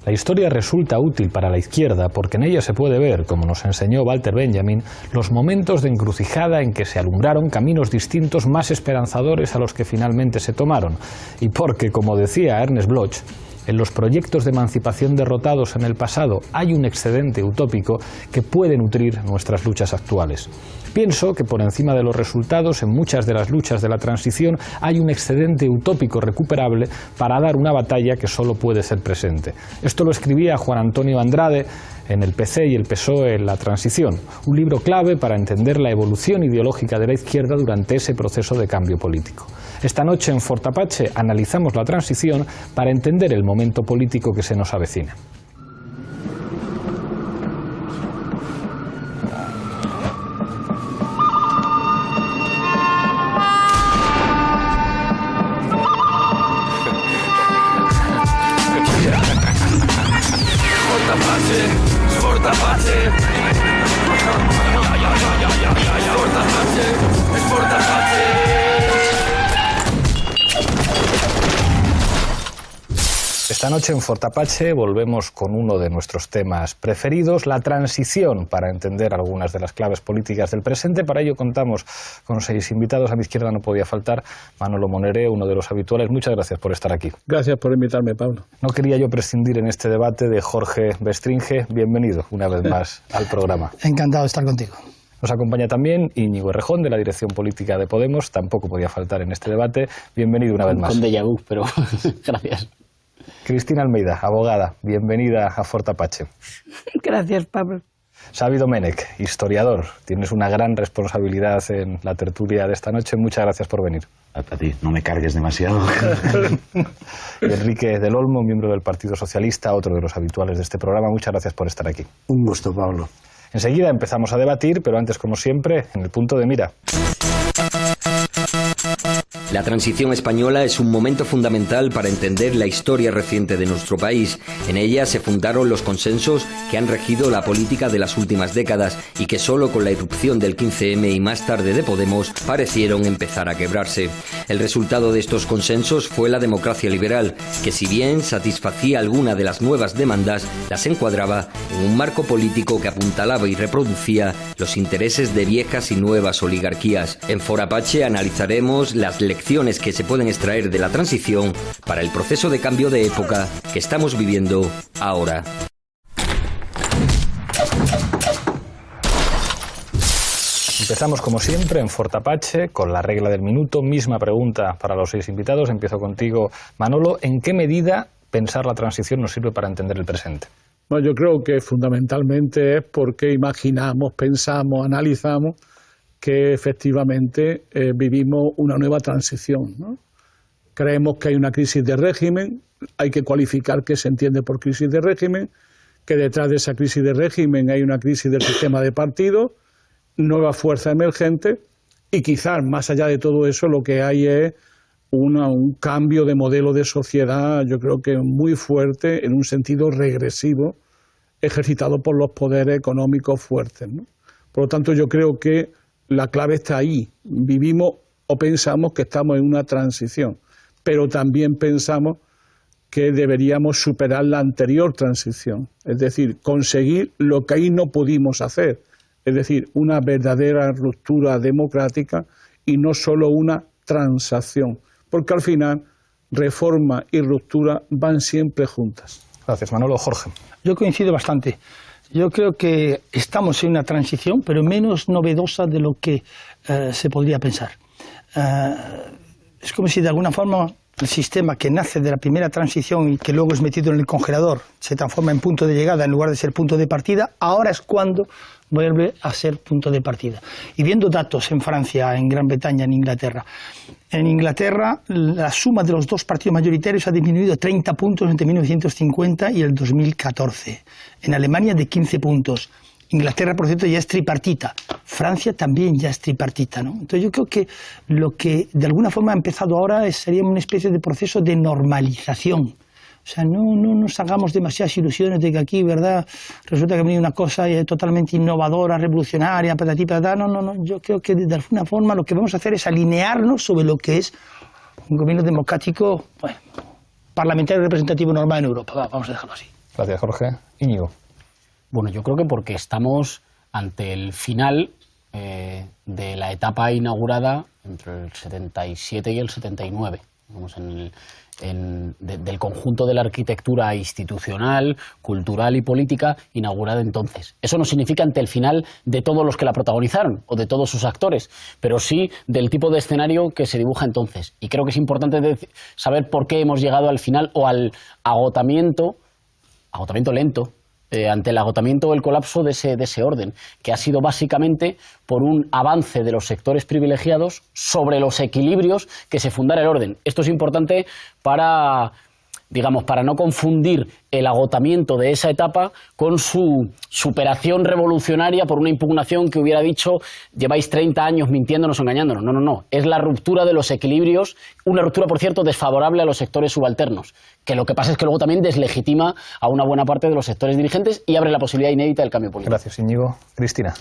La historia resulta útil para la izquierda porque en ella se puede ver, como nos enseñó Walter Benjamin, los momentos de encrucijada en que se alumbraron caminos distintos más esperanzadores a los que finalmente se tomaron. Y porque, como decía Ernest Bloch, en los proyectos de emancipación derrotados en el pasado hay un excedente utópico que puede nutrir nuestras luchas actuales. Pienso que por encima de los resultados en muchas de las luchas de la transición hay un excedente utópico recuperable para dar una batalla que solo puede ser presente. Esto lo escribía Juan Antonio Andrade en el PC y el PSOE en la transición, un libro clave para entender la evolución ideológica de la izquierda durante ese proceso de cambio político. Esta noche en Fort Apache analizamos la transición para entender el momento político que se nos avecina. Esta noche en Fort Apache volvemos con uno de nuestros temas preferidos, la transición, para entender algunas de las claves políticas del presente. Para ello contamos con 6 invitados. A mi izquierda no podía faltar Manolo Moneré, uno de los habituales. Muchas gracias por estar aquí. Gracias por invitarme, Pablo. No quería yo prescindir en este debate de Jorge Bestringe. Bienvenido una vez más al programa. Encantado de estar contigo. Nos acompaña también Íñigo Errejón, de la dirección política de Podemos. Tampoco podía faltar en este debate. Bienvenido una vez más. Con déjà vu, pero gracias. Cristina Almeida, abogada, bienvenida a Fort Apache. Gracias, Pablo. Xavi Domènech, historiador, tienes una gran responsabilidad en la tertulia de esta noche. Muchas gracias por venir. A ti, no me cargues demasiado. Y Enrique del Olmo, miembro del Partido Socialista, otro de los habituales de este programa. Muchas gracias por estar aquí. Un gusto, Pablo. Enseguida empezamos a debatir, pero antes, como siempre, en el punto de mira. La transición española es un momento fundamental para entender la historia reciente de nuestro país. En ella se fundaron los consensos que han regido la política de las últimas décadas y que solo con la irrupción del 15M y más tarde de Podemos parecieron empezar a quebrarse. El resultado de estos consensos fue la democracia liberal, que si bien satisfacía alguna de las nuevas demandas, las encuadraba en un marco político que apuntalaba y reproducía los intereses de viejas y nuevas oligarquías. En Fort Apache analizaremos las lecciones que se pueden extraer de la transición para el proceso de cambio de época que estamos viviendo ahora. Empezamos como siempre en Fort Apache con la regla del minuto. Misma pregunta para los 6 invitados. Empiezo contigo, Manolo. ¿En qué medida pensar la transición nos sirve para entender el presente? Bueno, yo creo que fundamentalmente es porque imaginamos, pensamos, analizamos que efectivamente vivimos una nueva transición, ¿no? Creemos que hay una crisis de régimen, hay que cualificar qué se entiende por crisis de régimen, que detrás de esa crisis de régimen hay una crisis del sistema de partidos, nueva fuerza emergente y quizás más allá de todo eso lo que hay es un cambio de modelo de sociedad, yo creo que muy fuerte, en un sentido regresivo, ejercitado por los poderes económicos fuertes, ¿no? Por lo tanto, yo creo que la clave está ahí. Vivimos o pensamos que estamos en una transición, pero también pensamos que deberíamos superar la anterior transición, es decir, conseguir lo que ahí no pudimos hacer, es decir, una verdadera ruptura democrática y no solo una transacción, porque al final reforma y ruptura van siempre juntas. Gracias, Manolo. Jorge. Yo coincido bastante. Yo creo que estamos en una transición, pero menos novedosa de lo que se podría pensar. Es como si de alguna forma el sistema que nace de la primera transición y que luego es metido en el congelador se transforma en punto de llegada en lugar de ser punto de partida, ahora es cuando vuelve a ser punto de partida. Y viendo datos en Francia, en Gran Bretaña, en Inglaterra la suma de los dos partidos mayoritarios ha disminuido 30 puntos entre 1950 y el 2014. En Alemania de 15 puntos. Inglaterra, por cierto, ya es tripartita. Francia también ya es tripartita, ¿no? Entonces yo creo que lo que de alguna forma ha empezado ahora sería una especie de proceso de normalización. O sea, no nos hagamos demasiadas ilusiones de que aquí, ¿verdad?, resulta que ha venido una cosa totalmente innovadora, revolucionaria, patatí, patatá. No. Yo creo que de alguna forma lo que vamos a hacer es alinearnos sobre lo que es un gobierno democrático, bueno, parlamentario representativo normal en Europa. Vamos a dejarlo así. Gracias, Jorge. Íñigo. Bueno, yo creo que porque estamos ante el final de la etapa inaugurada entre el 77 y el 79. Vamos, del conjunto de la arquitectura institucional, cultural y política inaugurada entonces. Eso no significa ante el final de todos los que la protagonizaron o de todos sus actores, pero sí del tipo de escenario que se dibuja entonces. Y creo que es importante saber por qué hemos llegado al final o al agotamiento lento, ante el agotamiento o el colapso de ese orden, que ha sido básicamente por un avance de los sectores privilegiados sobre los equilibrios que se fundara el orden. Esto es importante para no confundir el agotamiento de esa etapa con su superación revolucionaria por una impugnación que hubiera dicho lleváis 30 años mintiéndonos o engañándonos. No. Es la ruptura de los equilibrios, una ruptura, por cierto, desfavorable a los sectores subalternos, que lo que pasa es que luego también deslegitima a una buena parte de los sectores dirigentes y abre la posibilidad inédita del cambio político. Gracias, Íñigo. Cristina.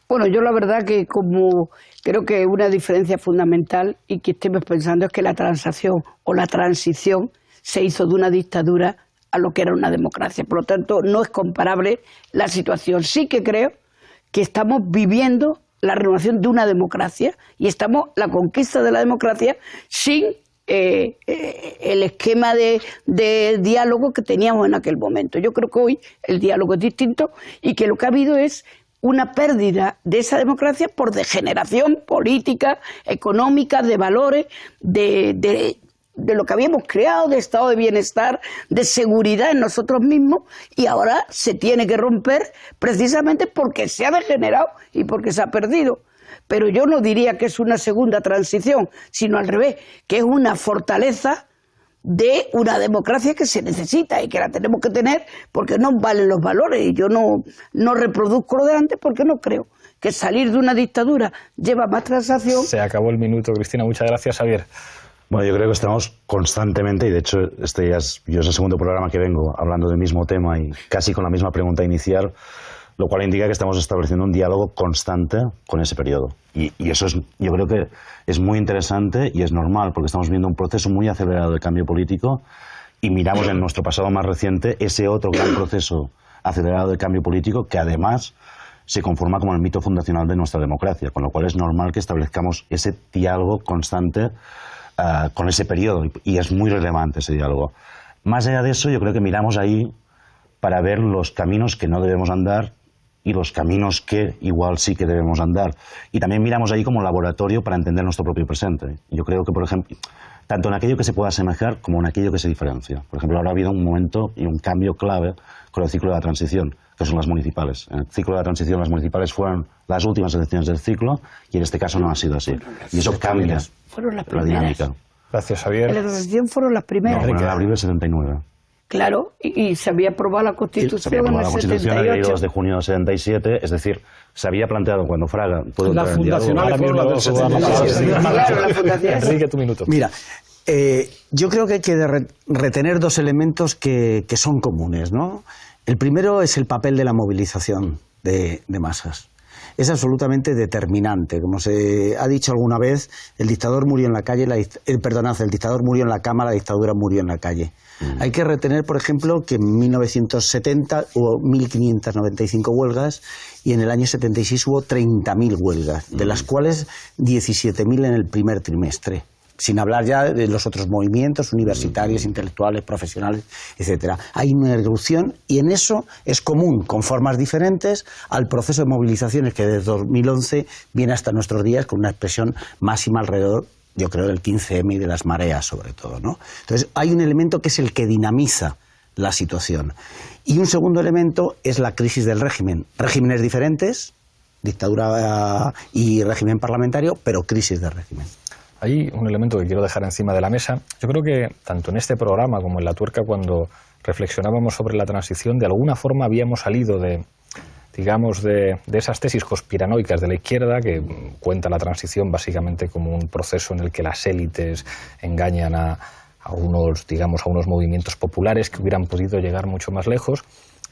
Bueno, yo la verdad que como creo que una diferencia fundamental y que estemos pensando es que la transacción o la transición se hizo de una dictadura a lo que era una democracia. Por lo tanto, no es comparable la situación. Sí que creo que estamos viviendo la renovación de una democracia y estamos la conquista de la democracia sin el esquema de diálogo que teníamos en aquel momento. Yo creo que hoy el diálogo es distinto y que lo que ha habido es una pérdida de esa democracia por degeneración política, económica, de valores, de lo que habíamos creado, de estado de bienestar, de seguridad en nosotros mismos, y ahora se tiene que romper precisamente porque se ha degenerado y porque se ha perdido. Pero yo no diría que es una segunda transición, sino al revés, que es una fortaleza de una democracia que se necesita y que la tenemos que tener porque no valen los valores. Y yo no reproduzco lo de antes porque no creo que salir de una dictadura lleva más transacción. Se acabó el minuto, Cristina. Muchas gracias, Xavier. Bueno, yo creo que estamos constantemente, y de hecho yo es el segundo programa que vengo hablando del mismo tema y casi con la misma pregunta inicial, lo cual indica que estamos estableciendo un diálogo constante con ese periodo. Y eso yo creo que es muy interesante y es normal, porque estamos viendo un proceso muy acelerado de cambio político y miramos en nuestro pasado más reciente ese otro gran proceso acelerado de cambio político que además se conforma como el mito fundacional de nuestra democracia, con lo cual es normal que establezcamos ese diálogo constante con ese periodo, y es muy relevante ese diálogo. Más allá de eso, yo creo que miramos ahí para ver los caminos que no debemos andar y los caminos que igual sí que debemos andar. Y también miramos ahí como laboratorio para entender nuestro propio presente. Yo creo que, por ejemplo, tanto en aquello que se pueda asemejar como en aquello que se diferencia. Por ejemplo, ahora ha habido un momento y un cambio clave con el ciclo de la transición, que son las municipales. En el ciclo de la transición, las municipales fueron las últimas elecciones del ciclo y en este caso no ha sido así. Y eso cambia la dinámica. Gracias, Xavier. En la transición fueron las primeras. No, en abril del 79. Claro, y se había aprobado la Constitución se había aprobado la Constitución el 2 de junio del 77, es decir, se había planteado cuando Fraga pudo la fundacional fueron las del 77. Claro, la fundación. Enrique, tu minuto. Mira, yo creo que hay que retener dos elementos que son comunes, ¿no? El primero es el papel de la movilización de masas. Es absolutamente determinante. Como se ha dicho alguna vez, el dictador murió en la calle, el dictador murió en la cama, la dictadura murió en la calle. Hay que retener, por ejemplo, que en 1970 hubo 1.595 huelgas y en el año 76 hubo 30.000 huelgas, de las cuales 17.000 en el primer trimestre. Sin hablar ya de los otros movimientos universitarios, intelectuales, profesionales, etcétera. Hay una erupción y en eso es común, con formas diferentes, al proceso de movilizaciones que desde 2011 viene hasta nuestros días con una expresión máxima alrededor, yo creo, del 15M y de las mareas sobre todo, ¿no? Entonces hay un elemento que es el que dinamiza la situación. Y un segundo elemento es la crisis del régimen. Regímenes diferentes, dictadura y régimen parlamentario, pero crisis del régimen. Hay un elemento que quiero dejar encima de la mesa. Yo creo que tanto en este programa como en La Tuerca, cuando reflexionábamos sobre la transición, de alguna forma habíamos salido de esas tesis conspiranoicas de la izquierda que cuenta la transición básicamente como un proceso en el que las élites engañan a unos movimientos populares que hubieran podido llegar mucho más lejos.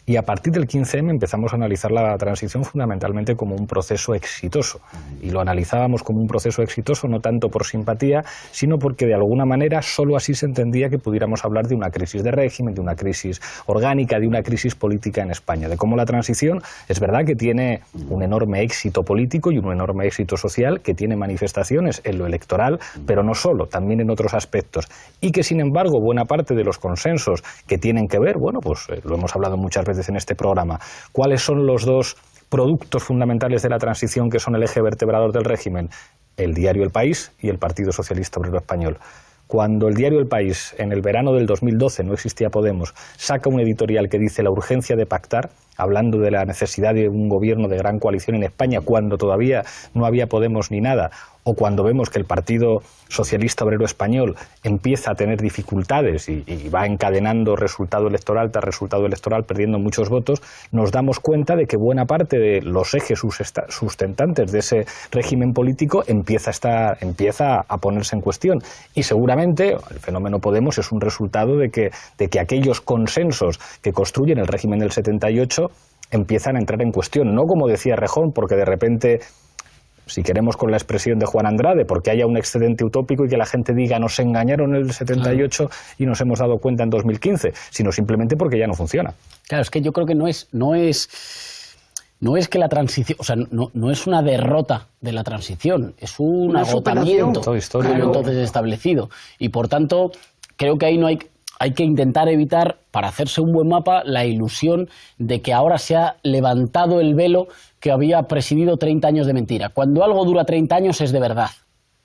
Y a partir del 15M empezamos a analizar la transición fundamentalmente como un proceso exitoso. Y lo analizábamos como un proceso exitoso no tanto por simpatía, sino porque de alguna manera solo así se entendía que pudiéramos hablar de una crisis de régimen, de una crisis orgánica, de una crisis política en España. De cómo la transición es verdad que tiene un enorme éxito político y un enorme éxito social, que tiene manifestaciones en lo electoral, pero no solo, también en otros aspectos. Y que sin embargo buena parte de los consensos que tienen que ver, bueno, pues lo hemos hablado muchas veces en este programa, cuáles son los dos productos fundamentales de la transición que son el eje vertebrador del régimen: el diario El País y el Partido Socialista Obrero Español. Cuando el diario El País, en el verano del 2012, no existía Podemos, saca un editorial que dice la urgencia de pactar, hablando de la necesidad de un gobierno de gran coalición en España cuando todavía no había Podemos ni nada, o cuando vemos que el Partido Socialista Obrero Español empieza a tener dificultades y va encadenando resultado electoral tras resultado electoral, perdiendo muchos votos, nos damos cuenta de que buena parte de los ejes sustentantes de ese régimen político empieza a ponerse en cuestión. Y seguramente el fenómeno Podemos es un resultado de que aquellos consensos que construyen el régimen del 78 empiezan a entrar en cuestión. No como decía Rejón, porque de repente, si queremos con la expresión de Juan Andrade, porque haya un excedente utópico y que la gente diga nos engañaron en el 78 y nos hemos dado cuenta en 2015, sino simplemente porque ya no funciona. Claro, es que yo creo que no es que la transición, o sea, no es una derrota de la transición, es un agotamiento de lo entonces establecido. Y por tanto, creo que ahí no hay que intentar evitar, para hacerse un buen mapa, la ilusión de que ahora se ha levantado el velo que había presidido 30 años de mentira. Cuando algo dura 30 años es de verdad,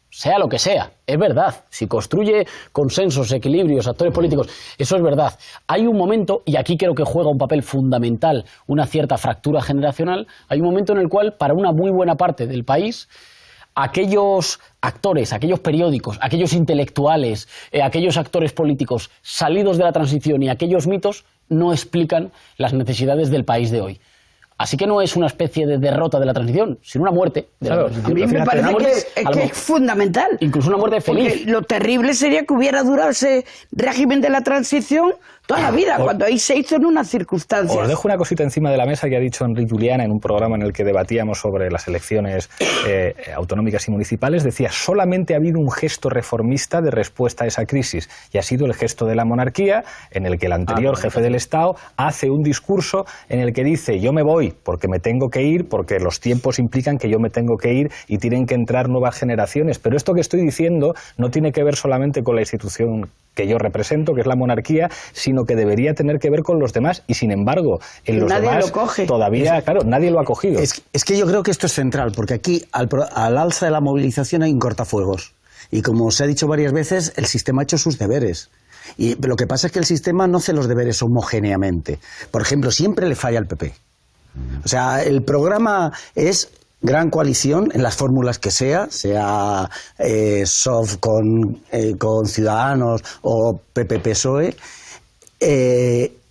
sea lo que sea, es verdad. Si construye consensos, equilibrios, actores políticos, eso es verdad. Hay un momento, y aquí creo que juega un papel fundamental una cierta fractura generacional, hay un momento en el cual, para una muy buena parte del país, aquellos actores, aquellos periódicos, aquellos intelectuales, aquellos actores políticos salidos de la transición y aquellos mitos no explican las necesidades del país de hoy. Así que no es una especie de derrota de la transición, sino una muerte de la transición. A mí me parece que es fundamental. Incluso una muerte feliz. Porque lo terrible sería que hubiera durado ese régimen de la transición toda la vida, cuando ahí se hizo en unas circunstancias. Os dejo una cosita encima de la mesa que ha dicho Enrique Juliana en un programa en el que debatíamos sobre las elecciones autonómicas y municipales. Decía, solamente ha habido un gesto reformista de respuesta a esa crisis, y ha sido el gesto de la monarquía, en el que el anterior jefe del Estado hace un discurso en el que dice, yo me voy porque me tengo que ir, porque los tiempos implican que yo me tengo que ir y tienen que entrar nuevas generaciones. Pero esto que estoy diciendo no tiene que ver solamente con la institución que yo represento, que es la monarquía, sino que debería tener que ver con los demás, y sin embargo en los demás todavía, claro, nadie lo ha cogido. Es que yo creo que esto es central, porque aquí al alza de la movilización hay un cortafuegos, y como se ha dicho varias veces, el sistema ha hecho sus deberes. Y lo que pasa es que el sistema no hace los deberes homogéneamente. Por ejemplo, siempre le falla al PP. O sea, el programa es gran coalición en las fórmulas que sea SOF con Ciudadanos o PP-PSOE,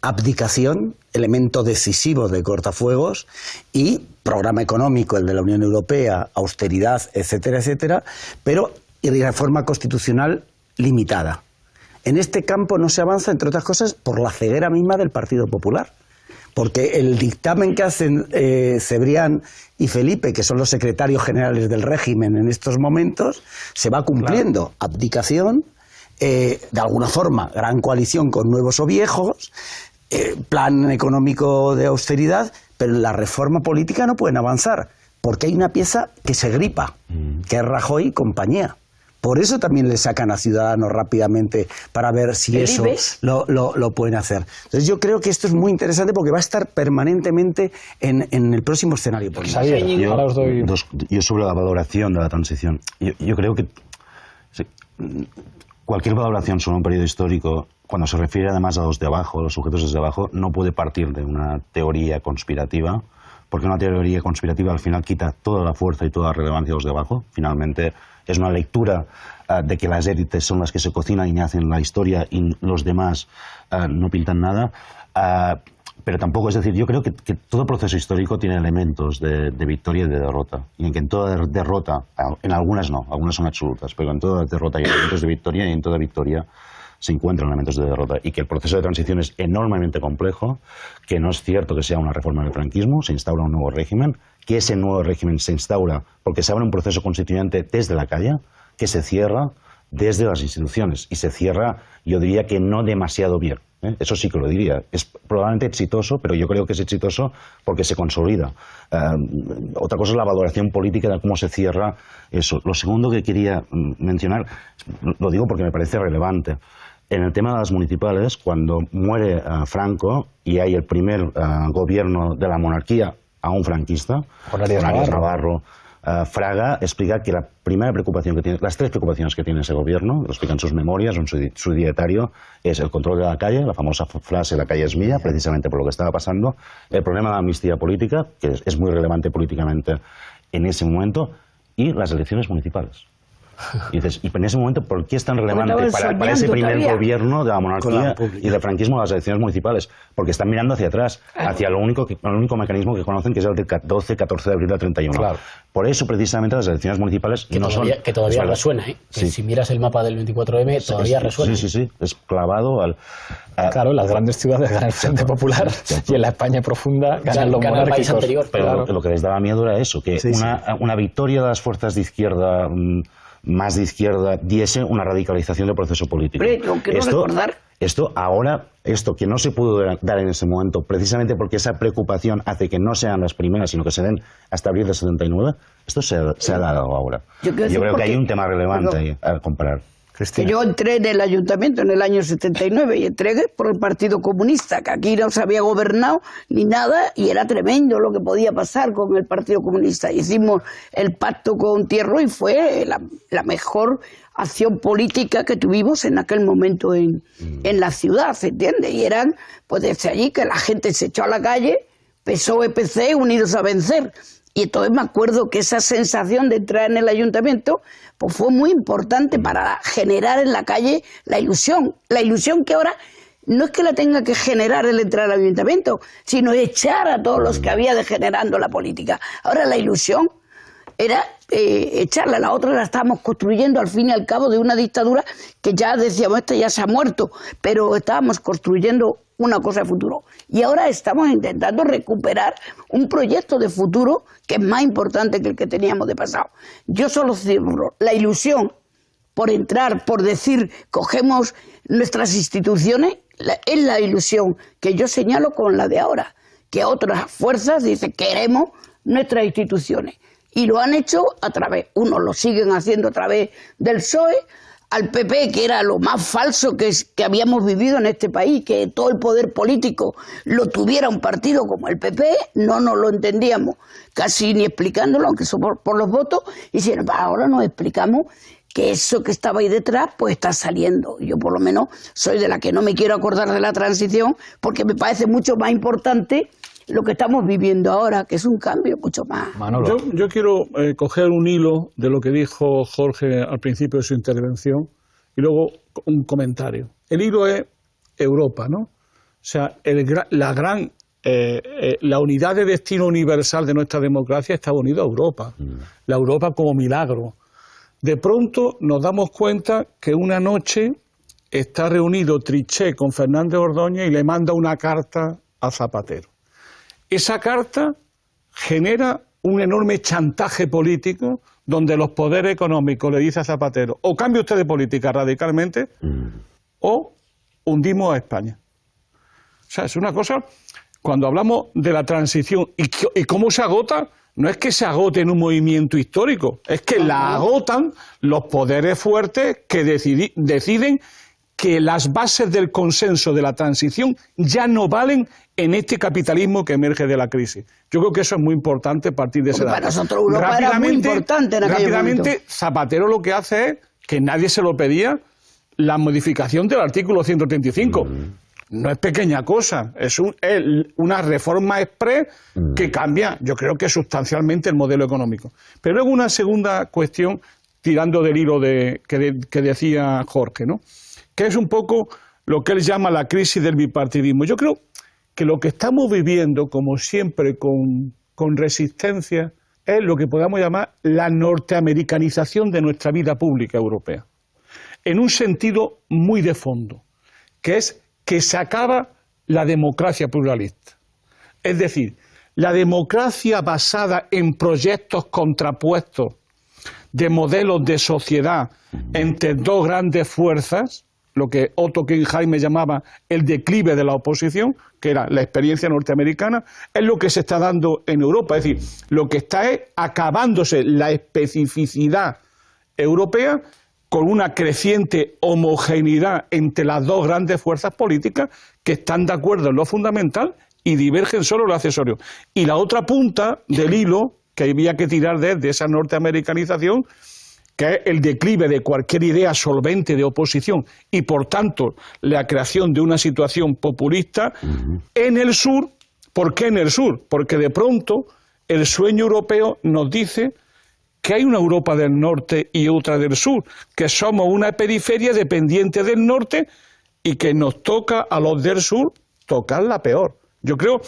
abdicación, elemento decisivo de cortafuegos, y programa económico, el de la Unión Europea, austeridad, etcétera, etcétera, pero y reforma constitucional limitada. En este campo no se avanza, entre otras cosas, por la ceguera misma del Partido Popular. Porque el dictamen que hacen Cebrián y Felipe, que son los secretarios generales del régimen en estos momentos, se va cumpliendo. Claro. Abdicación, de alguna forma, gran coalición con nuevos o viejos, plan económico de austeridad, pero en la reforma política no pueden avanzar, porque hay una pieza que se gripa, que es Rajoy y compañía. Por eso también le sacan a Ciudadanos rápidamente, para ver si eso lo pueden hacer. Entonces yo creo que esto es muy interesante, porque va a estar permanentemente en el próximo escenario político. Yo sobre la valoración de la transición, yo creo que cualquier valoración sobre un periodo histórico, cuando se refiere además a los de abajo, a los sujetos desde abajo, no puede partir de una teoría conspirativa, porque una teoría conspirativa al final quita toda la fuerza y toda la relevancia de los de abajo. Finalmente es una lectura de que las élites son las que se cocinan y hacen la historia y los demás no pintan nada. Pero tampoco, es decir, yo creo que todo proceso histórico tiene elementos de victoria y de derrota. Y en que en toda derrota, en algunas no, algunas son absolutas, pero en toda derrota hay elementos de victoria, y en toda victoria se encuentran elementos de derrota y que el proceso de transición es enormemente complejo, que no es cierto que sea una reforma del franquismo, se instaura un nuevo régimen, que ese nuevo régimen se instaura porque se abre un proceso constituyente desde la calle, que se cierra desde las instituciones y se cierra, yo diría que no demasiado bien. Eso sí que lo diría. Es probablemente exitoso, pero yo creo que es exitoso porque se consolida. Otra cosa es la valoración política de cómo se cierra eso. Lo segundo que quería mencionar, lo digo porque me parece relevante. En el tema de las municipales, cuando muere Franco y hay el primer gobierno de la monarquía aún franquista, Honorio Navarro, Fraga explica que la primera preocupación que tiene, las tres preocupaciones que tiene ese gobierno, lo explica en sus memorias o en su dietario, es el control de la calle, la famosa frase "la calle es mía", precisamente por lo que estaba pasando, el problema de la amnistía política, que es muy relevante políticamente en ese momento, y las elecciones municipales. Y dices, ¿y en ese momento por qué es tan relevante para ese primer gobierno de la monarquía y del franquismo las elecciones municipales? Porque están mirando hacia atrás, hacia el único mecanismo que conocen, que es el del 12-14 de abril del 31. Claro. Por eso, precisamente, las elecciones municipales que no todavía, son... que todavía resuena, ¿eh? Que sí. si miras el mapa del 24M, todavía resuena. Sí, es clavado al... Claro, en las grandes ciudades gana el Frente Popular y en la España profunda ganan los monárquicos. El país anterior. Pero claro. lo que les daba miedo era eso, que una victoria de las fuerzas de izquierda... más de izquierda, diese una radicalización del proceso político. Pero yo quiero recordar... Esto que no se pudo dar en ese momento, precisamente porque esa preocupación hace que no sean las primeras, sino que se den hasta abril del 79, esto se ha dado ahora. Yo creo que hay un tema relevante ahí a comparar. Que yo entré en el ayuntamiento en el año 79 y entré por el Partido Comunista, que aquí no se había gobernado ni nada y era tremendo lo que podía pasar con el Partido Comunista. Hicimos el pacto con Tierro y fue la mejor acción política que tuvimos en aquel momento en la ciudad, ¿se entiende? Y eran, pues desde allí que la gente se echó a la calle, PSOE, PC, unidos a vencer. Y entonces me acuerdo que esa sensación de entrar en el ayuntamiento pues fue muy importante para generar en la calle la ilusión que ahora no es que la tenga que generar el entrar al ayuntamiento, sino echar a todos los que había degenerando la política. Ahora la ilusión era echarla, la otra la estábamos construyendo al fin y al cabo de una dictadura que ya decíamos, esta ya se ha muerto, pero estábamos construyendo una cosa de futuro. Y ahora estamos intentando recuperar un proyecto de futuro que es más importante que el que teníamos de pasado. Yo solo cierro la ilusión por entrar, por decir, cogemos nuestras instituciones, es la ilusión que yo señalo con la de ahora, que otras fuerzas dicen, queremos nuestras instituciones. Y lo han hecho a través, unos lo siguen haciendo a través del PSOE, al PP, que era lo más falso que habíamos vivido en este país, que todo el poder político lo tuviera un partido como el PP, no nos lo entendíamos casi ni explicándolo, aunque somos por los votos, y si ahora nos explicamos que eso que estaba ahí detrás pues está saliendo. Yo por lo menos soy de la que no me quiero acordar de la transición, porque me parece mucho más importante lo que estamos viviendo ahora, que es un cambio mucho más. Yo quiero coger un hilo de lo que dijo Jorge al principio de su intervención y luego un comentario. El hilo es Europa, ¿no? O sea, la unidad de destino universal de nuestra democracia está unida a Europa. La Europa como milagro. De pronto nos damos cuenta que una noche está reunido Trichet con Fernández Ordóñez y le manda una carta a Zapatero. Esa carta genera un enorme chantaje político donde los poderes económicos le dicen a Zapatero, o cambia usted de política radicalmente o hundimos a España. O sea, es una cosa, cuando hablamos de la transición y cómo se agota, no es que se agote en un movimiento histórico, es que la agotan los poderes fuertes que deciden que las bases del consenso de la transición ya no valen en este capitalismo que emerge de la crisis. Yo creo que eso es muy importante partir de ese dato. Para nosotros Europa era muy importante en aquel momento. Rápidamente, Zapatero lo que hace es, que nadie se lo pedía, la modificación del artículo 135. No es pequeña cosa, es una reforma express que cambia, yo creo que sustancialmente, el modelo económico. Pero luego una segunda cuestión, tirando del hilo que decía Jorge, ¿no? Que es un poco lo que él llama la crisis del bipartidismo. Yo creo que lo que estamos viviendo, como siempre, con resistencia, es lo que podamos llamar la norteamericanización de nuestra vida pública europea. en un sentido muy de fondo, que es que se acaba la democracia pluralista. Es decir, la democracia basada en proyectos contrapuestos de modelos de sociedad entre dos grandes fuerzas, lo que Otto Oppenheimer llamaba el declive de la oposición, que era la experiencia norteamericana, es lo que se está dando en Europa. Es decir, lo que está es acabándose la especificidad europea con una creciente homogeneidad entre las dos grandes fuerzas políticas que están de acuerdo en lo fundamental y divergen solo en lo accesorio. Y la otra punta del hilo que había que tirar de esa norteamericanización, que es el declive de cualquier idea solvente de oposición y, por tanto, la creación de una situación populista en el sur. ¿Por qué en el sur? Porque de pronto el sueño europeo nos dice que hay una Europa del norte y otra del sur, que somos una periferia dependiente del norte y que nos toca a los del sur tocarla peor. Yo creo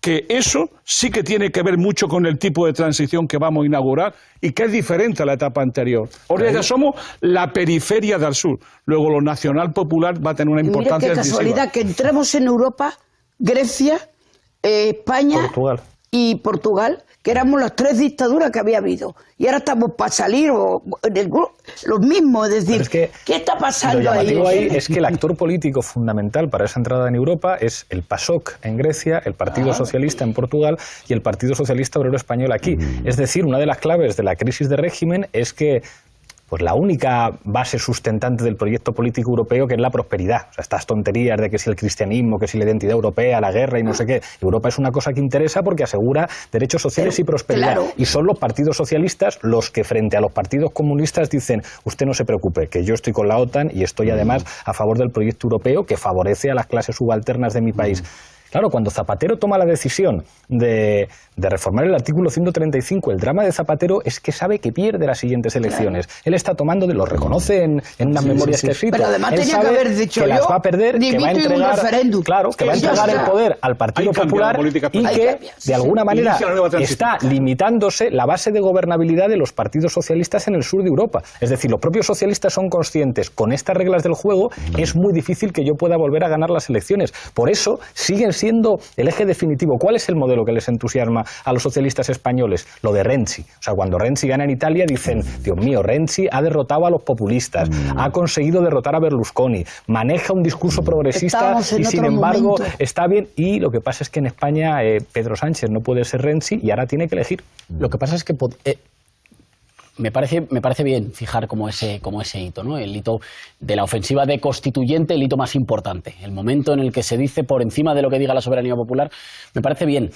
que eso sí que tiene que ver mucho con el tipo de transición que vamos a inaugurar y que es diferente a la etapa anterior. Ahora ya somos la periferia del sur. Luego lo nacional popular va a tener una importancia decisiva. Mira qué casualidad que entremos en Europa, Grecia, España y Portugal, que éramos las tres dictaduras que había habido. Y ahora estamos para salir los mismos. Es decir, ¿qué está pasando lo llamativo ahí? Es que el actor político fundamental para esa entrada en Europa es el PASOK en Grecia, el Partido Socialista en Portugal y el Partido Socialista Obrero Español aquí. Es decir, una de las claves de la crisis de régimen es que pues la única base sustentante del proyecto político europeo, que es la prosperidad. O sea, estas tonterías de que si el cristianismo, que si la identidad europea, la guerra y no sé qué. Europa es una cosa que interesa porque asegura derechos sociales y prosperidad. Claro. Y son los partidos socialistas los que frente a los partidos comunistas dicen, usted no se preocupe, que yo estoy con la OTAN y estoy además a favor del proyecto europeo que favorece a las clases subalternas de mi país. Claro, cuando Zapatero toma la decisión de reformar el artículo 135, el drama de Zapatero es que sabe que pierde las siguientes elecciones. Claro. Él está tomando, lo reconoce en unas memorias que ha escrito. Pero además él tenía sabe que haber dicho que las va a perder, que va a entregar, claro, que va a entregar el poder al Partido Popular y que de alguna manera está limitándose la base de gobernabilidad de los partidos socialistas en el sur de Europa. Es decir, los propios socialistas son conscientes, con estas reglas del juego es muy difícil que yo pueda volver a ganar las elecciones. Por eso siguen siendo el eje definitivo. ¿Cuál es el modelo que les entusiasma a los socialistas españoles? Lo de Renzi. O sea, cuando Renzi gana en Italia dicen, Dios mío, Renzi ha derrotado a los populistas, ha conseguido derrotar a Berlusconi, maneja un discurso progresista y sin embargo está bien. Y lo que pasa es que en España Pedro Sánchez no puede ser Renzi y ahora tiene que elegir. Lo que pasa es que me parece bien fijar como ese hito, ¿no? El hito de la ofensiva de constituyente, el hito más importante. El momento en el que se dice por encima de lo que diga la soberanía popular, me parece bien.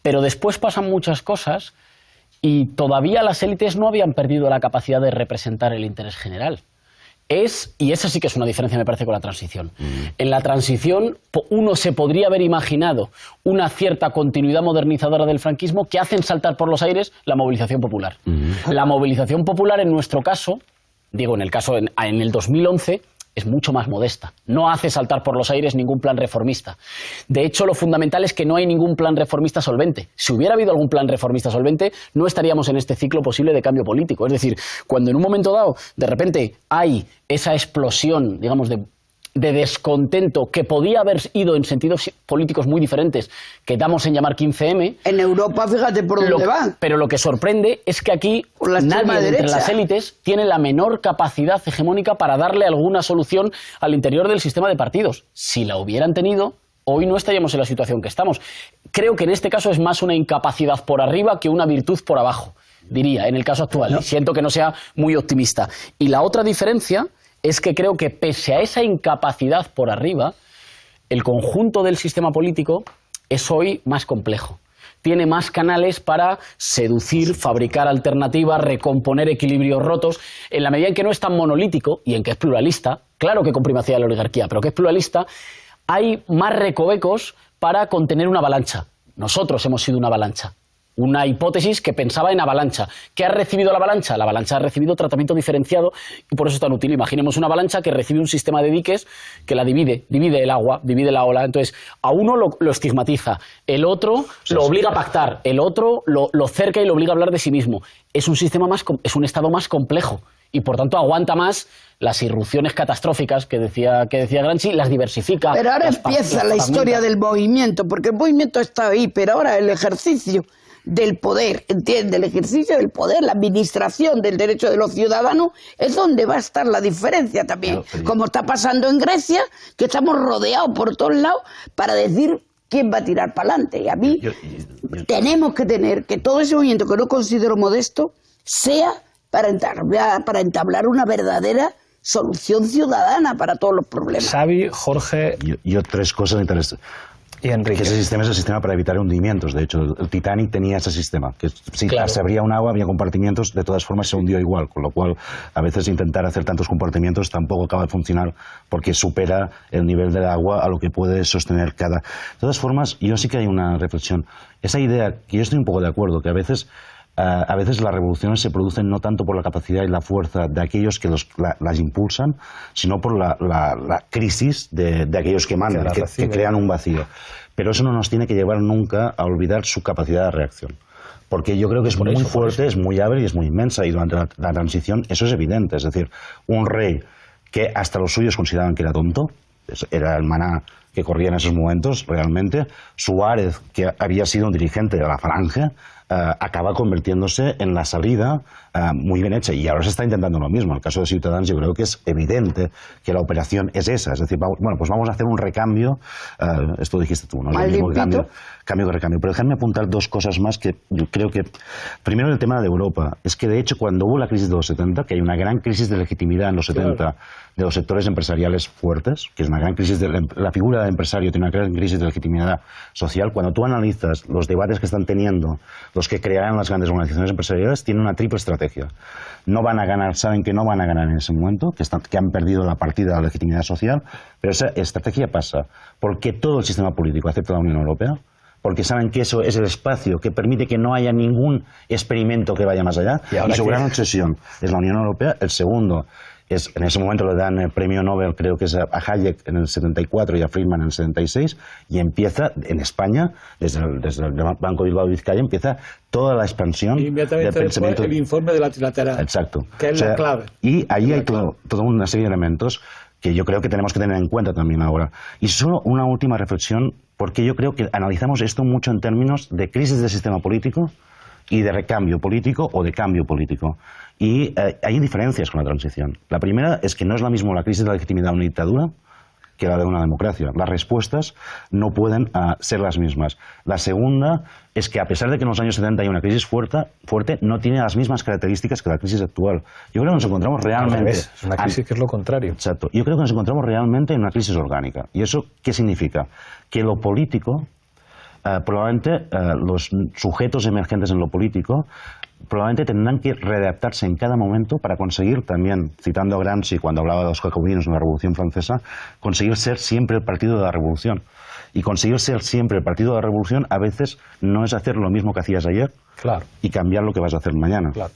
Pero después pasan muchas cosas y todavía las élites no habían perdido la capacidad de representar el interés general. Y esa sí que es una diferencia, me parece, con la transición. En la transición uno se podría haber imaginado una cierta continuidad modernizadora del franquismo que hacen saltar por los aires la movilización popular. La movilización popular, en nuestro caso, digo, en el 2011, es mucho más modesta. No hace saltar por los aires ningún plan reformista. De hecho, lo fundamental es que no hay ningún plan reformista solvente. Si hubiera habido algún plan reformista solvente, no estaríamos en este ciclo posible de cambio político. Es decir, cuando en un momento dado, de repente, hay esa explosión, digamos, de descontento que podía haber ido en sentidos políticos muy diferentes, que damos en llamar 15M. En Europa, fíjate por dónde van. Pero lo que sorprende es que aquí nadie entre las élites tiene la menor capacidad hegemónica para darle alguna solución al interior del sistema de partidos. Si la hubieran tenido, hoy no estaríamos en la situación que estamos. Creo que en este caso es más una incapacidad por arriba que una virtud por abajo, diría, en el caso actual. Y siento que no sea muy optimista. Y la otra diferencia es que creo que pese a esa incapacidad por arriba, el conjunto del sistema político es hoy más complejo. Tiene más canales para seducir, fabricar alternativas, recomponer equilibrios rotos, en la medida en que no es tan monolítico y en que es pluralista, claro que con primacía de la oligarquía, pero que es pluralista, hay más recovecos para contener una avalancha. Nosotros hemos sido una avalancha. Una hipótesis que pensaba en avalancha. ¿Qué ha recibido la avalancha? La avalancha ha recibido tratamiento diferenciado y por eso es tan útil. Imaginemos una avalancha que recibe un sistema de diques que la divide el agua, divide la ola. Entonces, a uno lo estigmatiza, el otro lo obliga a pactar, el otro lo cerca y lo obliga a hablar de sí mismo. Es un sistema es un estado más complejo y por tanto aguanta más las irrupciones catastróficas que decía Gramsci, las diversifica. Pero ahora empieza la historia del movimiento, porque el movimiento está ahí, pero ahora el ejercicio del poder, ¿entiendes? El ejercicio del poder, la administración del derecho de los ciudadanos es donde va a estar la diferencia también, como está pasando en Grecia, que estamos rodeados por todos lados para decir quién va a tirar para adelante. Y a mí tenemos que tener que todo ese movimiento que no considero modesto sea para entablar una verdadera solución ciudadana para todos los problemas. Xavi, Jorge... Yo tres cosas interesantes. Y Enrique. Que ese sistema es el sistema para evitar hundimientos. De hecho, el Titanic tenía ese sistema. Que si se abría un agua, había compartimientos, de todas formas se hundió igual. Con lo cual, a veces intentar hacer tantos compartimientos tampoco acaba de funcionar porque supera el nivel del agua a lo que puede sostener cada... De todas formas, yo sí que hay una reflexión. Esa idea, que yo estoy un poco de acuerdo, que a veces las revoluciones se producen no tanto por la capacidad y la fuerza de aquellos que las impulsan, sino por la crisis de aquellos que mandan, que crean un vacío. Pero eso no nos tiene que llevar nunca a olvidar su capacidad de reacción. Porque yo creo que es muy fuerte, es muy hábil y es muy inmensa. Y durante la transición eso es evidente. Es decir, un rey que hasta los suyos consideraban que era tonto, era el maná que corría en esos momentos realmente, Suárez, que había sido un dirigente de la Falange, acaba convirtiéndose en la salida muy bien hecha. Y ahora se está intentando lo mismo. En el caso de Ciutadans yo creo que es evidente que la operación es esa. Es decir, bueno, pues vamos a hacer un recambio. Esto dijiste tú, ¿no? El mismo cambio de recambio. Pero déjame apuntar dos cosas más que yo creo que... Primero, el tema de Europa. Es que, de hecho, cuando hubo la crisis de los 70, que hay una gran crisis de legitimidad en los 70 de los sectores empresariales fuertes, que es una gran crisis de la figura del empresario tiene una gran crisis de legitimidad social. Cuando tú analizas los debates que están teniendo los que crearán las grandes organizaciones empresariales, tienen una triple estrategia. No van a ganar, saben que no van a ganar en ese momento, que han perdido la partida de la legitimidad social, pero esa estrategia pasa porque todo el sistema político acepta la Unión Europea, porque saben que eso es el espacio que permite que no haya ningún experimento que vaya más allá, y su gran obsesión es la Unión Europea. El segundo en ese momento le dan el premio Nobel, creo que es a Hayek en el 74 y a Friedman en el 76, y empieza en España, desde el Banco Bilbao y Vizcaya, empieza toda la expansión del pensamiento. El informe de la trilateral. Exacto. Que es la clave. Y ahí hay toda una serie de elementos que yo creo que tenemos que tener en cuenta también ahora. Y solo una última reflexión, porque yo creo que analizamos esto mucho en términos de crisis del sistema político y de recambio político o de cambio político. Y hay diferencias con la transición. La primera es que no es la misma la crisis de la legitimidad de una dictadura que la de una democracia. Las respuestas no pueden ser las mismas. La segunda es que, a pesar de que en los años 70 hay una crisis fuerte, no tiene las mismas características que la crisis actual. Yo creo que nos encontramos realmente... Es una crisis que es lo contrario. Exacto. Yo creo que nos encontramos realmente en una crisis orgánica. ¿Y eso qué significa? Que lo político... probablemente los sujetos emergentes en lo político probablemente tendrán que readaptarse en cada momento para conseguir también, citando a Gramsci cuando hablaba de los jacobinos en la Revolución Francesa, conseguir ser siempre el partido de la revolución. Y conseguir ser siempre el partido de la revolución a veces no es hacer lo mismo que hacías ayer y cambiar lo que vas a hacer mañana. Claro.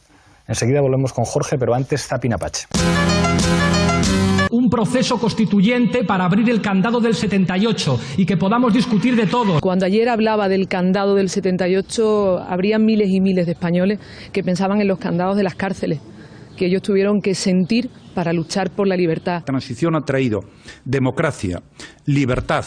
Enseguida volvemos con Jorge, pero antes Zapin Apache. Un proceso constituyente para abrir el candado del 78 y que podamos discutir de todo. Cuando ayer hablaba del candado del 78, habría miles y miles de españoles que pensaban en los candados de las cárceles, que ellos tuvieron que sentir para luchar por la libertad. La transición ha traído democracia, libertad,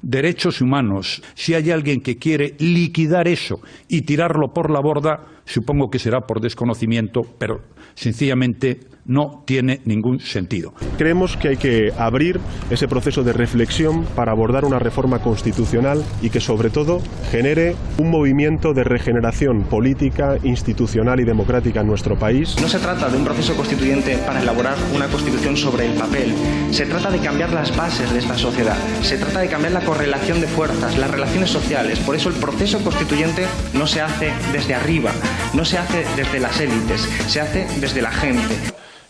derechos humanos. Si hay alguien que quiere liquidar eso y tirarlo por la borda, supongo que será por desconocimiento, pero sencillamente no tiene ningún sentido. Creemos que hay que abrir ese proceso de reflexión para abordar una reforma constitucional y que, sobre todo, genere un movimiento de regeneración política, institucional y democrática en nuestro país. No se trata de un proceso constituyente para elaborar una constitución sobre el papel. Se trata de cambiar las bases de esta sociedad. Se trata de cambiar la correlación de fuerzas, las relaciones sociales. Por eso el proceso constituyente no se hace desde arriba, no se hace desde las élites, se hace desde la gente.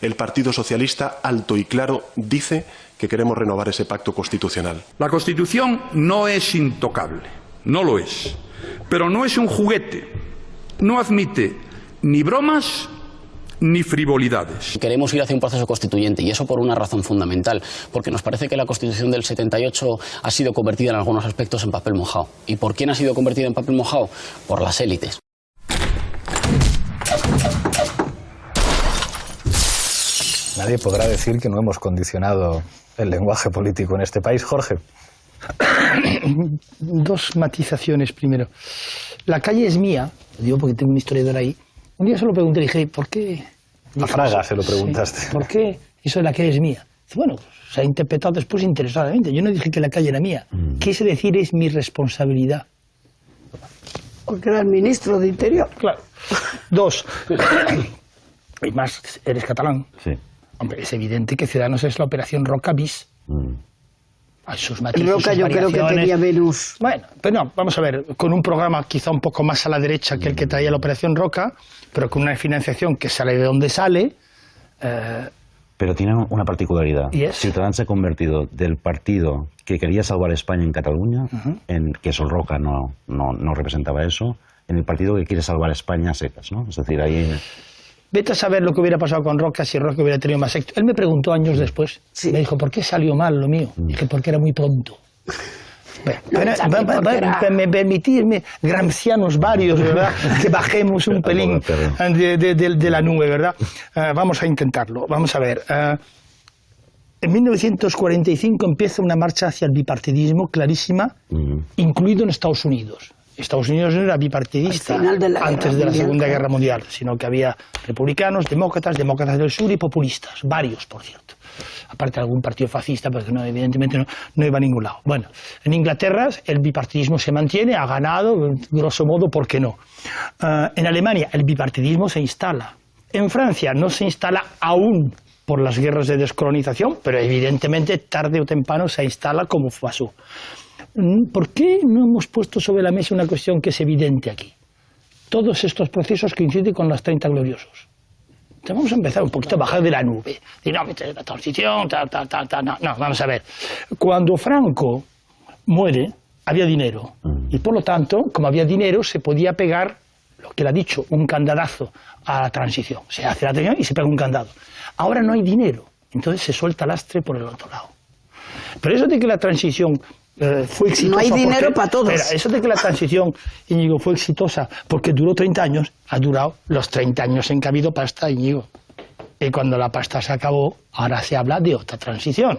El Partido Socialista, alto y claro, dice que queremos renovar ese pacto constitucional. La Constitución no es intocable, no lo es, pero no es un juguete, no admite ni bromas ni frivolidades. Queremos ir hacia un proceso constituyente y eso por una razón fundamental, porque nos parece que la Constitución del 78 ha sido convertida en algunos aspectos en papel mojado. ¿Y por quién ha sido convertida en papel mojado? Por las élites. Nadie podrá decir que no hemos condicionado el lenguaje político en este país. Jorge. Dos matizaciones primero. La calle es mía, lo digo porque tengo un historiador ahí. Un día se lo pregunté, le dije, ¿por qué? A Fraga se lo preguntaste. Sí, ¿por qué eso de la calle es mía? Dice, bueno, se ha interpretado después interesadamente. Yo no dije que la calle era mía. Quise decir es mi responsabilidad. Porque era el ministro de Interior. Claro. Dos. Y más, eres catalán. Sí. Hombre, es evidente que Ciudadanos es la operación Roca bis. Hay sus matices, Roca yo creo que tenía menos. Bueno, pero no, vamos a ver, con un programa quizá un poco más a la derecha que el que traía la operación Roca, pero con una financiación que sale de donde sale. Pero tiene una particularidad. Ciudadanos se ha convertido del partido que quería salvar España en Cataluña, en que Sol Roca no representaba eso, en el partido que quiere salvar España a secas, ¿no? Es decir, ahí... Vete a saber lo que hubiera pasado con Roca si Roca hubiera tenido más éxito. Él me preguntó años después, me dijo, ¿por qué salió mal lo mío? Dije, porque era muy pronto. Me permitirme, gramscianos varios, ¿verdad? Que bajemos un pelín de la nube, ¿verdad? Vamos a intentarlo. Vamos a ver. En 1945 empieza una marcha hacia el bipartidismo clarísima, incluido en Estados Unidos. Estados Unidos no era bipartidista antes de la Segunda Guerra Mundial, sino que había republicanos, demócratas del sur y populistas, varios, por cierto. Aparte de algún partido fascista, porque evidentemente no iba a ningún lado. Bueno, en Inglaterra el bipartidismo se mantiene, ha ganado, grosso modo, ¿por qué no? En Alemania el bipartidismo se instala. En Francia no se instala aún por las guerras de descolonización, pero evidentemente tarde o temprano se instala como pasó. ¿Por qué no hemos puesto sobre la mesa una cuestión que es evidente aquí? Todos estos procesos coinciden con los 30 gloriosos. Entonces vamos a empezar un poquito a bajar de la nube. Y no, la transición, no, vamos a ver. Cuando Franco muere, había dinero. Y por lo tanto, como había dinero, se podía pegar, lo que él ha dicho, un candadazo a la transición. Se hace la transición y se pega un candado. Ahora no hay dinero. Entonces se suelta lastre por el otro lado. Pero eso de que la transición... fue exitosa. No hay dinero para todos. Espera, eso de que la transición, Íñigo, fue exitosa porque duró 30 años, ha durado los 30 años en que ha habido pasta, Íñigo. Y cuando la pasta se acabó, ahora se habla de otra transición.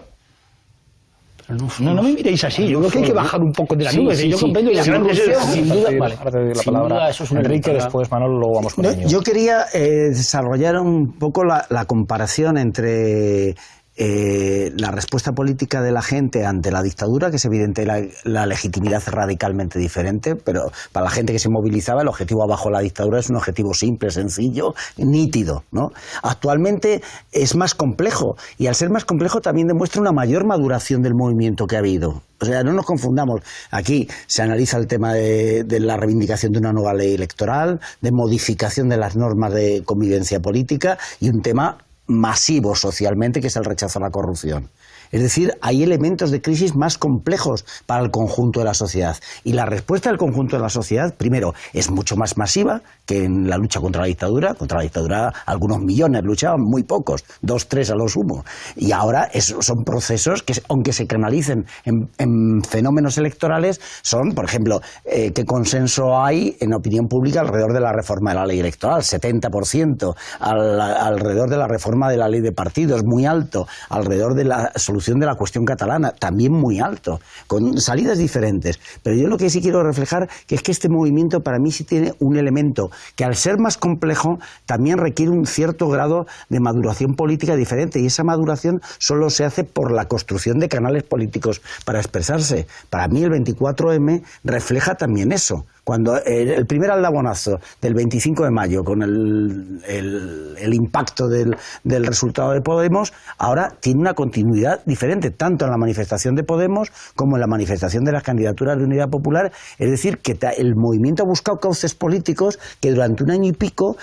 No me miréis así, yo creo que hay que bajar un poco de la nube. Yo comprendo las grandes... Sin duda, vale, ahora te doy la palabra. Eso es Enrique, después Manolo, luego vamos con Íñigo. Yo quería desarrollar un poco la comparación entre... la respuesta política de la gente ante la dictadura, que es evidente la legitimidad es radicalmente diferente, pero para la gente que se movilizaba el objetivo abajo de la dictadura es un objetivo simple, sencillo, nítido, ¿no? Actualmente es más complejo y al ser más complejo también demuestra una mayor maduración del movimiento que ha habido. O sea, no nos confundamos. Aquí se analiza el tema de la reivindicación de una nueva ley electoral, de modificación de las normas de convivencia política y un tema masivo socialmente, que es el rechazo a la corrupción. Es decir, hay elementos de crisis más complejos para el conjunto de la sociedad. Y la respuesta del conjunto de la sociedad, primero, es mucho más masiva que en la lucha contra la dictadura. Contra la dictadura algunos millones luchaban, muy pocos, 2, 3 a lo sumo. Y ahora son procesos que, aunque se canalicen en fenómenos electorales, son, por ejemplo, ¿qué consenso hay en opinión pública alrededor de la reforma de la ley electoral? 70%. Alrededor de la reforma de la ley de partidos, muy alto. Alrededor de la solución de la cuestión catalana, también muy alto, con salidas diferentes. Pero yo lo que sí quiero reflejar que es que este movimiento para mí sí tiene un elemento que al ser más complejo también requiere un cierto grado de maduración política diferente y esa maduración solo se hace por la construcción de canales políticos para expresarse. Para mí el 24M refleja también eso. Cuando el primer aldabonazo del 25 de mayo con el impacto del resultado de Podemos, ahora tiene una continuidad diferente, tanto en la manifestación de Podemos como en la manifestación de las candidaturas de Unidad Popular. Es decir, que el movimiento ha buscado cauces políticos que durante un año y pico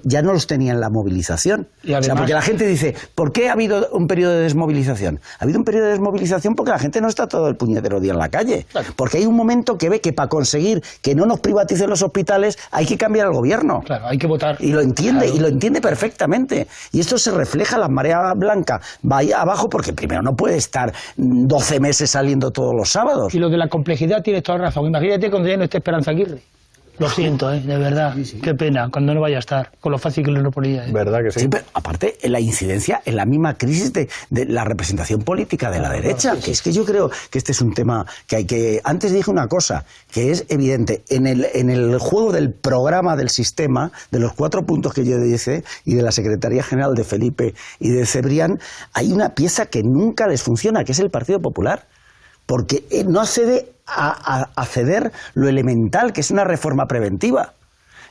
ya no los tenía en la movilización. Y además, porque la gente dice, ¿por qué ha habido un periodo de desmovilización? Ha habido un periodo de desmovilización porque la gente no está todo el puñetero día en la calle. Claro. Porque hay un momento que ve que para conseguir que no nos privaticen los hospitales hay que cambiar al gobierno. Claro, hay que votar. Y lo entiende, claro. Y lo entiende perfectamente. Y esto se refleja, la marea blanca va ahí abajo porque primero no puede estar 12 meses saliendo todos los sábados. Y lo de la complejidad tiene toda razón. Imagínate cuando ya no esté Esperanza Aguirre. Lo siento, de verdad. Sí, sí. Qué pena, cuando no vaya a estar, con lo fácil que lo ponía. ¿Verdad que sí? Sí, pero aparte, la incidencia en la misma crisis de la representación política de la derecha, que es que yo creo que este es un tema que hay que... Antes dije una cosa, que es evidente, en el juego del programa del sistema, de los 4 puntos que yo dije, y de la Secretaría General de Felipe y de Cebrián, hay una pieza que nunca les funciona, que es el Partido Popular. Porque no accede a ceder lo elemental, que es una reforma preventiva.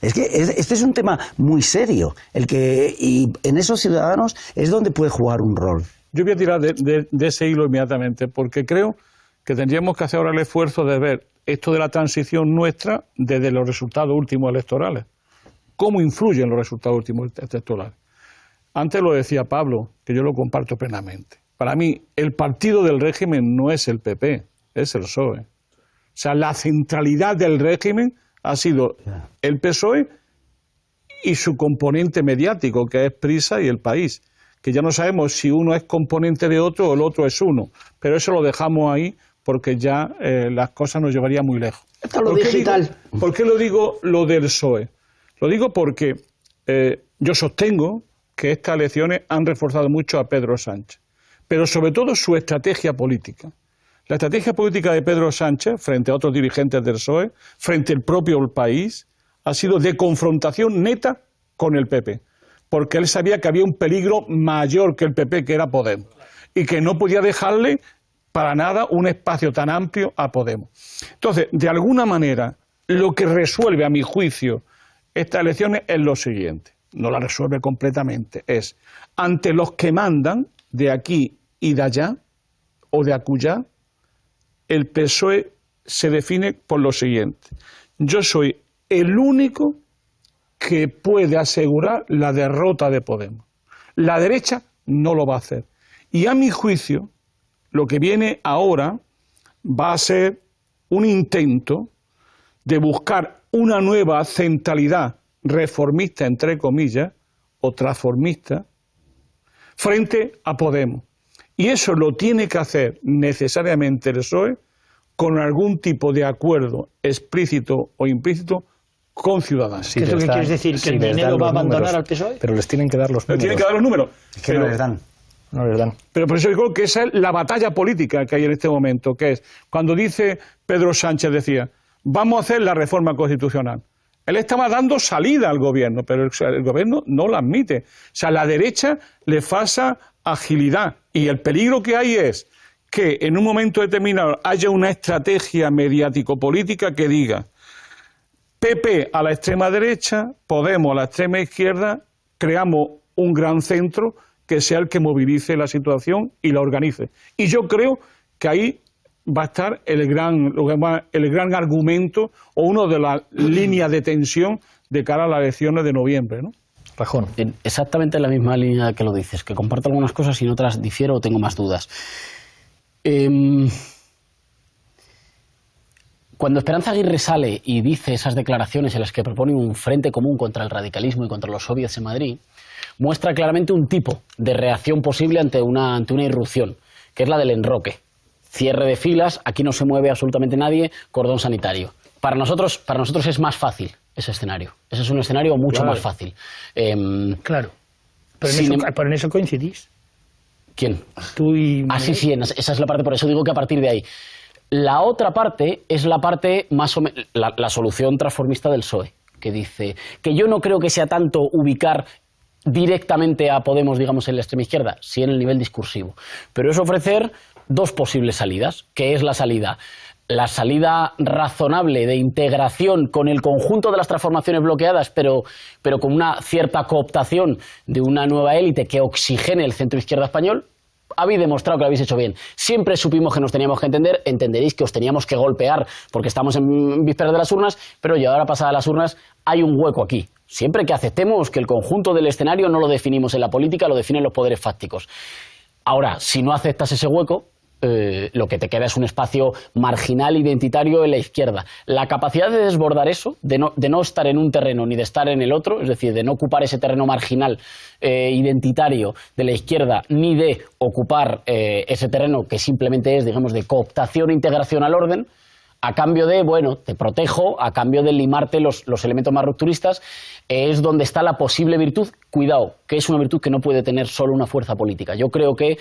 Es que este es un tema muy serio, y en esos ciudadanos es donde puede jugar un rol. Yo voy a tirar de ese hilo inmediatamente, porque creo que tendríamos que hacer ahora el esfuerzo de ver esto de la transición nuestra desde los resultados últimos electorales. ¿Cómo influyen los resultados últimos electorales? Antes lo decía Pablo, que yo lo comparto plenamente. Para mí, el partido del régimen no es el PP, es el PSOE. O sea, la centralidad del régimen ha sido el PSOE y su componente mediático, que es Prisa y El País, que ya no sabemos si uno es componente de otro o el otro es uno. Pero eso lo dejamos ahí porque ya las cosas nos llevarían muy lejos. Hasta lo digital. ¿Por qué lo digo lo del PSOE? Lo digo porque yo sostengo que estas elecciones han reforzado mucho a Pedro Sánchez, pero sobre todo su estrategia política. La estrategia política de Pedro Sánchez, frente a otros dirigentes del PSOE, frente al propio País, ha sido de confrontación neta con el PP, porque él sabía que había un peligro mayor que el PP, que era Podemos, y que no podía dejarle para nada un espacio tan amplio a Podemos. Entonces, de alguna manera, lo que resuelve, a mi juicio, estas elecciones es lo siguiente, no la resuelve completamente, es ante los que mandan de aquí y de allá, o de acullá, el PSOE se define por lo siguiente: yo soy el único que puede asegurar la derrota de Podemos. La derecha no lo va a hacer. Y a mi juicio, lo que viene ahora va a ser un intento de buscar una nueva centralidad reformista, entre comillas, o transformista, frente a Podemos. Y eso lo tiene que hacer necesariamente el PSOE con algún tipo de acuerdo explícito o implícito con Ciudadanos. ¿Qué es lo que quieres decir? ¿Que el dinero va a abandonar al PSOE? Pero les tienen que dar los números. Tienen que dar los números. Es que no les dan. No les dan. Pero por eso digo que esa es la batalla política que hay en este momento, que es cuando dice Pedro Sánchez, decía, vamos a hacer la reforma constitucional. Él estaba dando salida al gobierno, pero el gobierno no la admite. O sea, a la derecha le falta agilidad. Y el peligro que hay es que en un momento determinado haya una estrategia mediático-política que diga PP a la extrema derecha, Podemos a la extrema izquierda, creamos un gran centro que sea el que movilice la situación y la organice. Y yo creo que ahí va a estar el gran argumento o una de las líneas de tensión de cara a las elecciones de noviembre, ¿no? Rajón. Exactamente en la misma línea que lo dices, que comparto algunas cosas y en otras difiero o tengo más dudas. Cuando Esperanza Aguirre sale y dice esas declaraciones en las que propone un frente común contra el radicalismo y contra los soviets en Madrid, muestra claramente un tipo de reacción posible ante una irrupción, que es la del enroque. Cierre de filas, aquí no se mueve absolutamente nadie, cordón sanitario. Para nosotros es más fácil ese escenario. Ese es un escenario mucho más fácil. Claro. Pero en eso coincidís. ¿Quién? Tú y... Sí, esa es la parte, por eso digo que a partir de ahí. La otra parte es la parte más o menos, la solución transformista del PSOE, que dice que yo no creo que sea tanto ubicar directamente a Podemos, digamos, en la extrema izquierda, sí en el nivel discursivo, pero es ofrecer dos posibles salidas, que es la salida razonable de integración con el conjunto de las transformaciones bloqueadas, pero con una cierta cooptación de una nueva élite que oxigene el centro izquierda español. Habéis demostrado que lo habéis hecho bien. Siempre supimos que nos teníamos que entender, entenderéis que os teníamos que golpear porque estamos en vísperas de las urnas, pero ya ahora pasadas las urnas hay un hueco aquí. Siempre que aceptemos que el conjunto del escenario no lo definimos en la política, lo definen los poderes fácticos. Ahora, si no aceptas ese hueco, lo que te queda es un espacio marginal identitario en la izquierda. La capacidad de desbordar eso, de no estar en un terreno ni de estar en el otro, es decir, de no ocupar ese terreno marginal identitario de la izquierda, ni de ocupar ese terreno que simplemente es, digamos, de cooptación e integración al orden, a cambio de, bueno, te protejo, a cambio de limarte los elementos más rupturistas, es donde está la posible virtud. Cuidado, que es una virtud que no puede tener solo una fuerza política. Yo creo que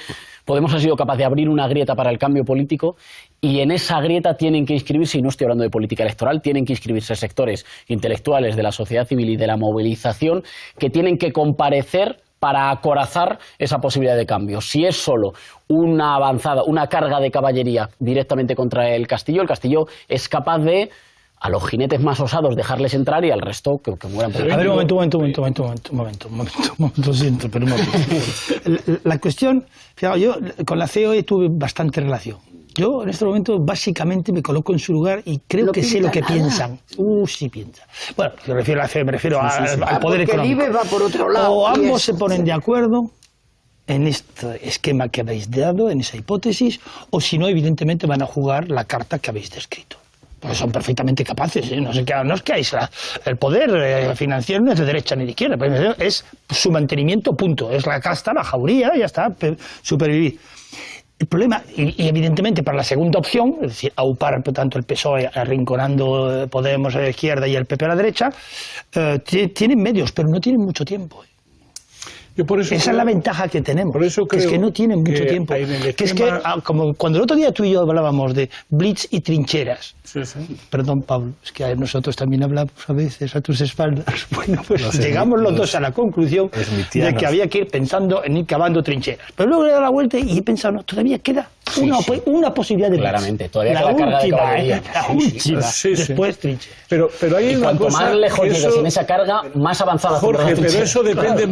Podemos ha sido capaz de abrir una grieta para el cambio político y en esa grieta tienen que inscribirse, y no estoy hablando de política electoral, tienen que inscribirse sectores intelectuales de la sociedad civil y de la movilización que tienen que comparecer para acorazar esa posibilidad de cambio. Si es solo una avanzada, una carga de caballería directamente contra el Castillo es capaz de, a los jinetes más osados, dejarles entrar y al resto que mueran por el camino. A ver, un momento, lo siento, pero un momento. La cuestión, fijaos, yo con la COE tuve bastante relación. Yo en este momento básicamente me coloco en su lugar y creo que sé lo que piensan. Sí piensan. Bueno, me refiero a la COE, me refiero al poder económico. El IBE va por otro lado. O ambos se ponen de acuerdo en este esquema que habéis dado, en esa hipótesis, o si no, evidentemente van a jugar la carta que habéis descrito. Pues son perfectamente capaces, ¿eh? No es que el poder financiero no es de derecha ni de izquierda, es su mantenimiento, punto. Es la casta, la jauría, ya está, supervivir. El problema, y evidentemente para la segunda opción, es decir, aupar tanto el PSOE arrinconando Podemos a la izquierda y el PP a la derecha, tienen medios, pero no tienen mucho tiempo. Esa es la ventaja que tenemos, que es que no tienen mucho tiempo. Que es que, como cuando el otro día tú y yo hablábamos de blitz y trincheras, perdón, Pablo, es que nosotros también hablamos a veces a tus espaldas, bueno, pues llegamos los dos a la conclusión de que había que ir pensando en ir cavando trincheras. Pero luego le he dado la vuelta y he pensado, no, todavía queda una posibilidad de blitz. Claramente, todavía queda carga de caballería. La última, después trincheras. Pero hay una cuanto cosa, más lejos llegues en esa carga, más avanzada. Jorge, pero eso depende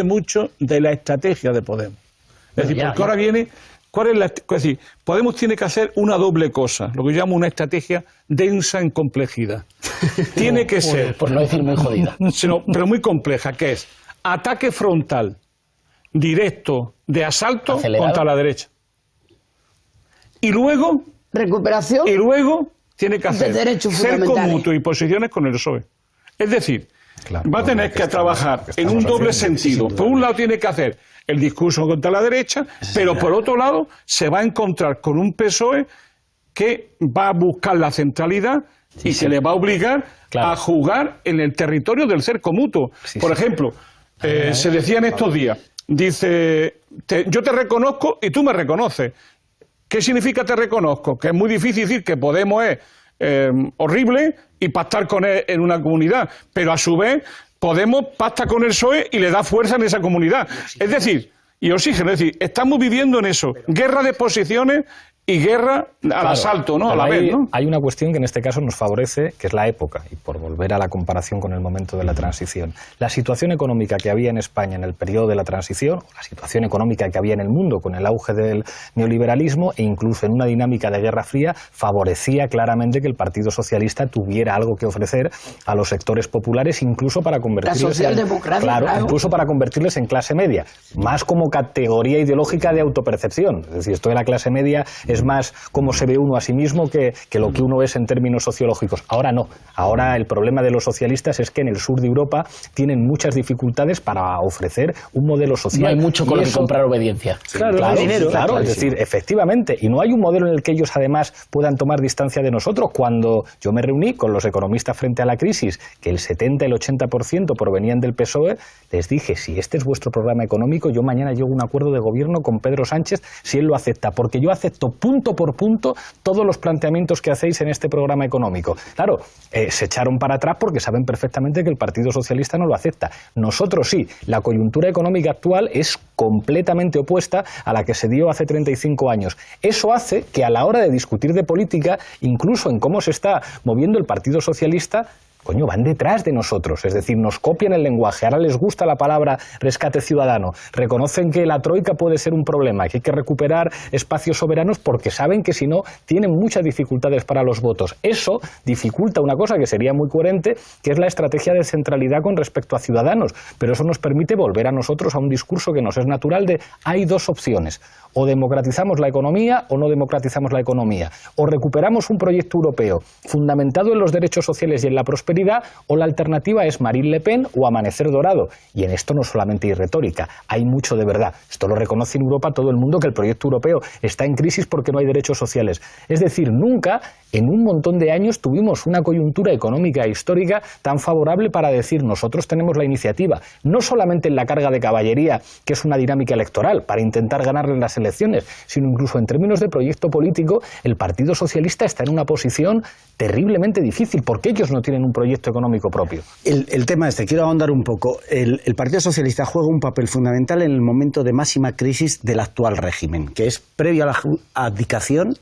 mucho de la estrategia de Podemos. Es decir, porque ahora viene, es decir, Podemos tiene que hacer una doble cosa, lo que yo llamo una estrategia densa en complejidad. Tiene que ser, por no decir muy jodida, pero muy compleja, que es ataque frontal, directo, de asalto acelerado contra la derecha. Y luego recuperación. Y luego tiene que hacer cerco mutuo y posiciones con el PSOE. Es decir, va a tener que trabajar en un doble sentido. Por un lado tiene que hacer el discurso contra la derecha, pero por otro lado se va a encontrar con un PSOE que va a buscar la centralidad y se le va a obligar a jugar en el territorio del cerco mutuo. Por ejemplo, se decía en estos días, dice, yo te reconozco y tú me reconoces. ¿Qué significa te reconozco? Que es muy difícil decir que Podemos es horrible y pactar con él en una comunidad, pero a su vez Podemos pacta con el PSOE y le da fuerza en esa comunidad. Es decir, y oxígeno, es decir, estamos viviendo en eso, guerra de posiciones y guerra al asalto, ¿no? A la vez, ¿no? Hay una cuestión que en este caso nos favorece, que es la época, y por volver a la comparación con el momento de la transición. La situación económica que había en España en el periodo de la transición, la situación económica que había en el mundo con el auge del neoliberalismo e incluso en una dinámica de guerra fría, favorecía claramente que el Partido Socialista tuviera algo que ofrecer a los sectores populares, incluso para convertirles la socialdemocracia, incluso para convertirles en clase media, más como categoría ideológica de autopercepción. Es decir, esto de la clase media es más cómo se ve uno a sí mismo que lo que uno es en términos sociológicos. Ahora no. Ahora el problema de los socialistas es que en el sur de Europa tienen muchas dificultades para ofrecer un modelo social. No hay mucho con lo que comprar obediencia. Claro, es decir, efectivamente. Y no hay un modelo en el que ellos además puedan tomar distancia de nosotros. Cuando yo me reuní con los economistas frente a la crisis, que el 70, el 80% provenían del PSOE, les dije, si este es vuestro programa económico, yo mañana llego a un acuerdo de gobierno con Pedro Sánchez si él lo acepta, porque yo acepto punto por punto todos los planteamientos que hacéis en este programa económico. Claro, se echaron para atrás porque saben perfectamente que el Partido Socialista no lo acepta. Nosotros sí. La coyuntura económica actual es completamente opuesta a la que se dio hace 35 años. Eso hace que a la hora de discutir de política, incluso en cómo se está moviendo el Partido Socialista, coño, van detrás de nosotros, es decir, nos copian el lenguaje, ahora les gusta la palabra rescate ciudadano, reconocen que la troika puede ser un problema, que hay que recuperar espacios soberanos porque saben que si no tienen muchas dificultades para los votos. Eso dificulta una cosa que sería muy coherente, que es la estrategia de centralidad con respecto a Ciudadanos, pero eso nos permite volver a nosotros a un discurso que nos es natural de hay dos opciones, o democratizamos la economía o no democratizamos la economía, o recuperamos un proyecto europeo fundamentado en los derechos sociales y en la prosperidad, prosperidad, o la alternativa es Marine Le Pen o Amanecer Dorado. Y en esto no solamente hay retórica, hay mucho de verdad. Esto lo reconoce en Europa todo el mundo, que el proyecto europeo está en crisis porque no hay derechos sociales. Es decir, nunca en un montón de años tuvimos una coyuntura económica e histórica tan favorable para decir nosotros tenemos la iniciativa, no solamente en la carga de caballería, que es una dinámica electoral para intentar ganarle las elecciones, sino incluso en términos de proyecto político. El Partido Socialista está en una posición terriblemente difícil porque ellos no tienen un proyecto económico propio. El tema quiero ahondar un poco. El Partido Socialista juega un papel fundamental en el momento de máxima crisis del actual régimen, que es previo a la abdicación.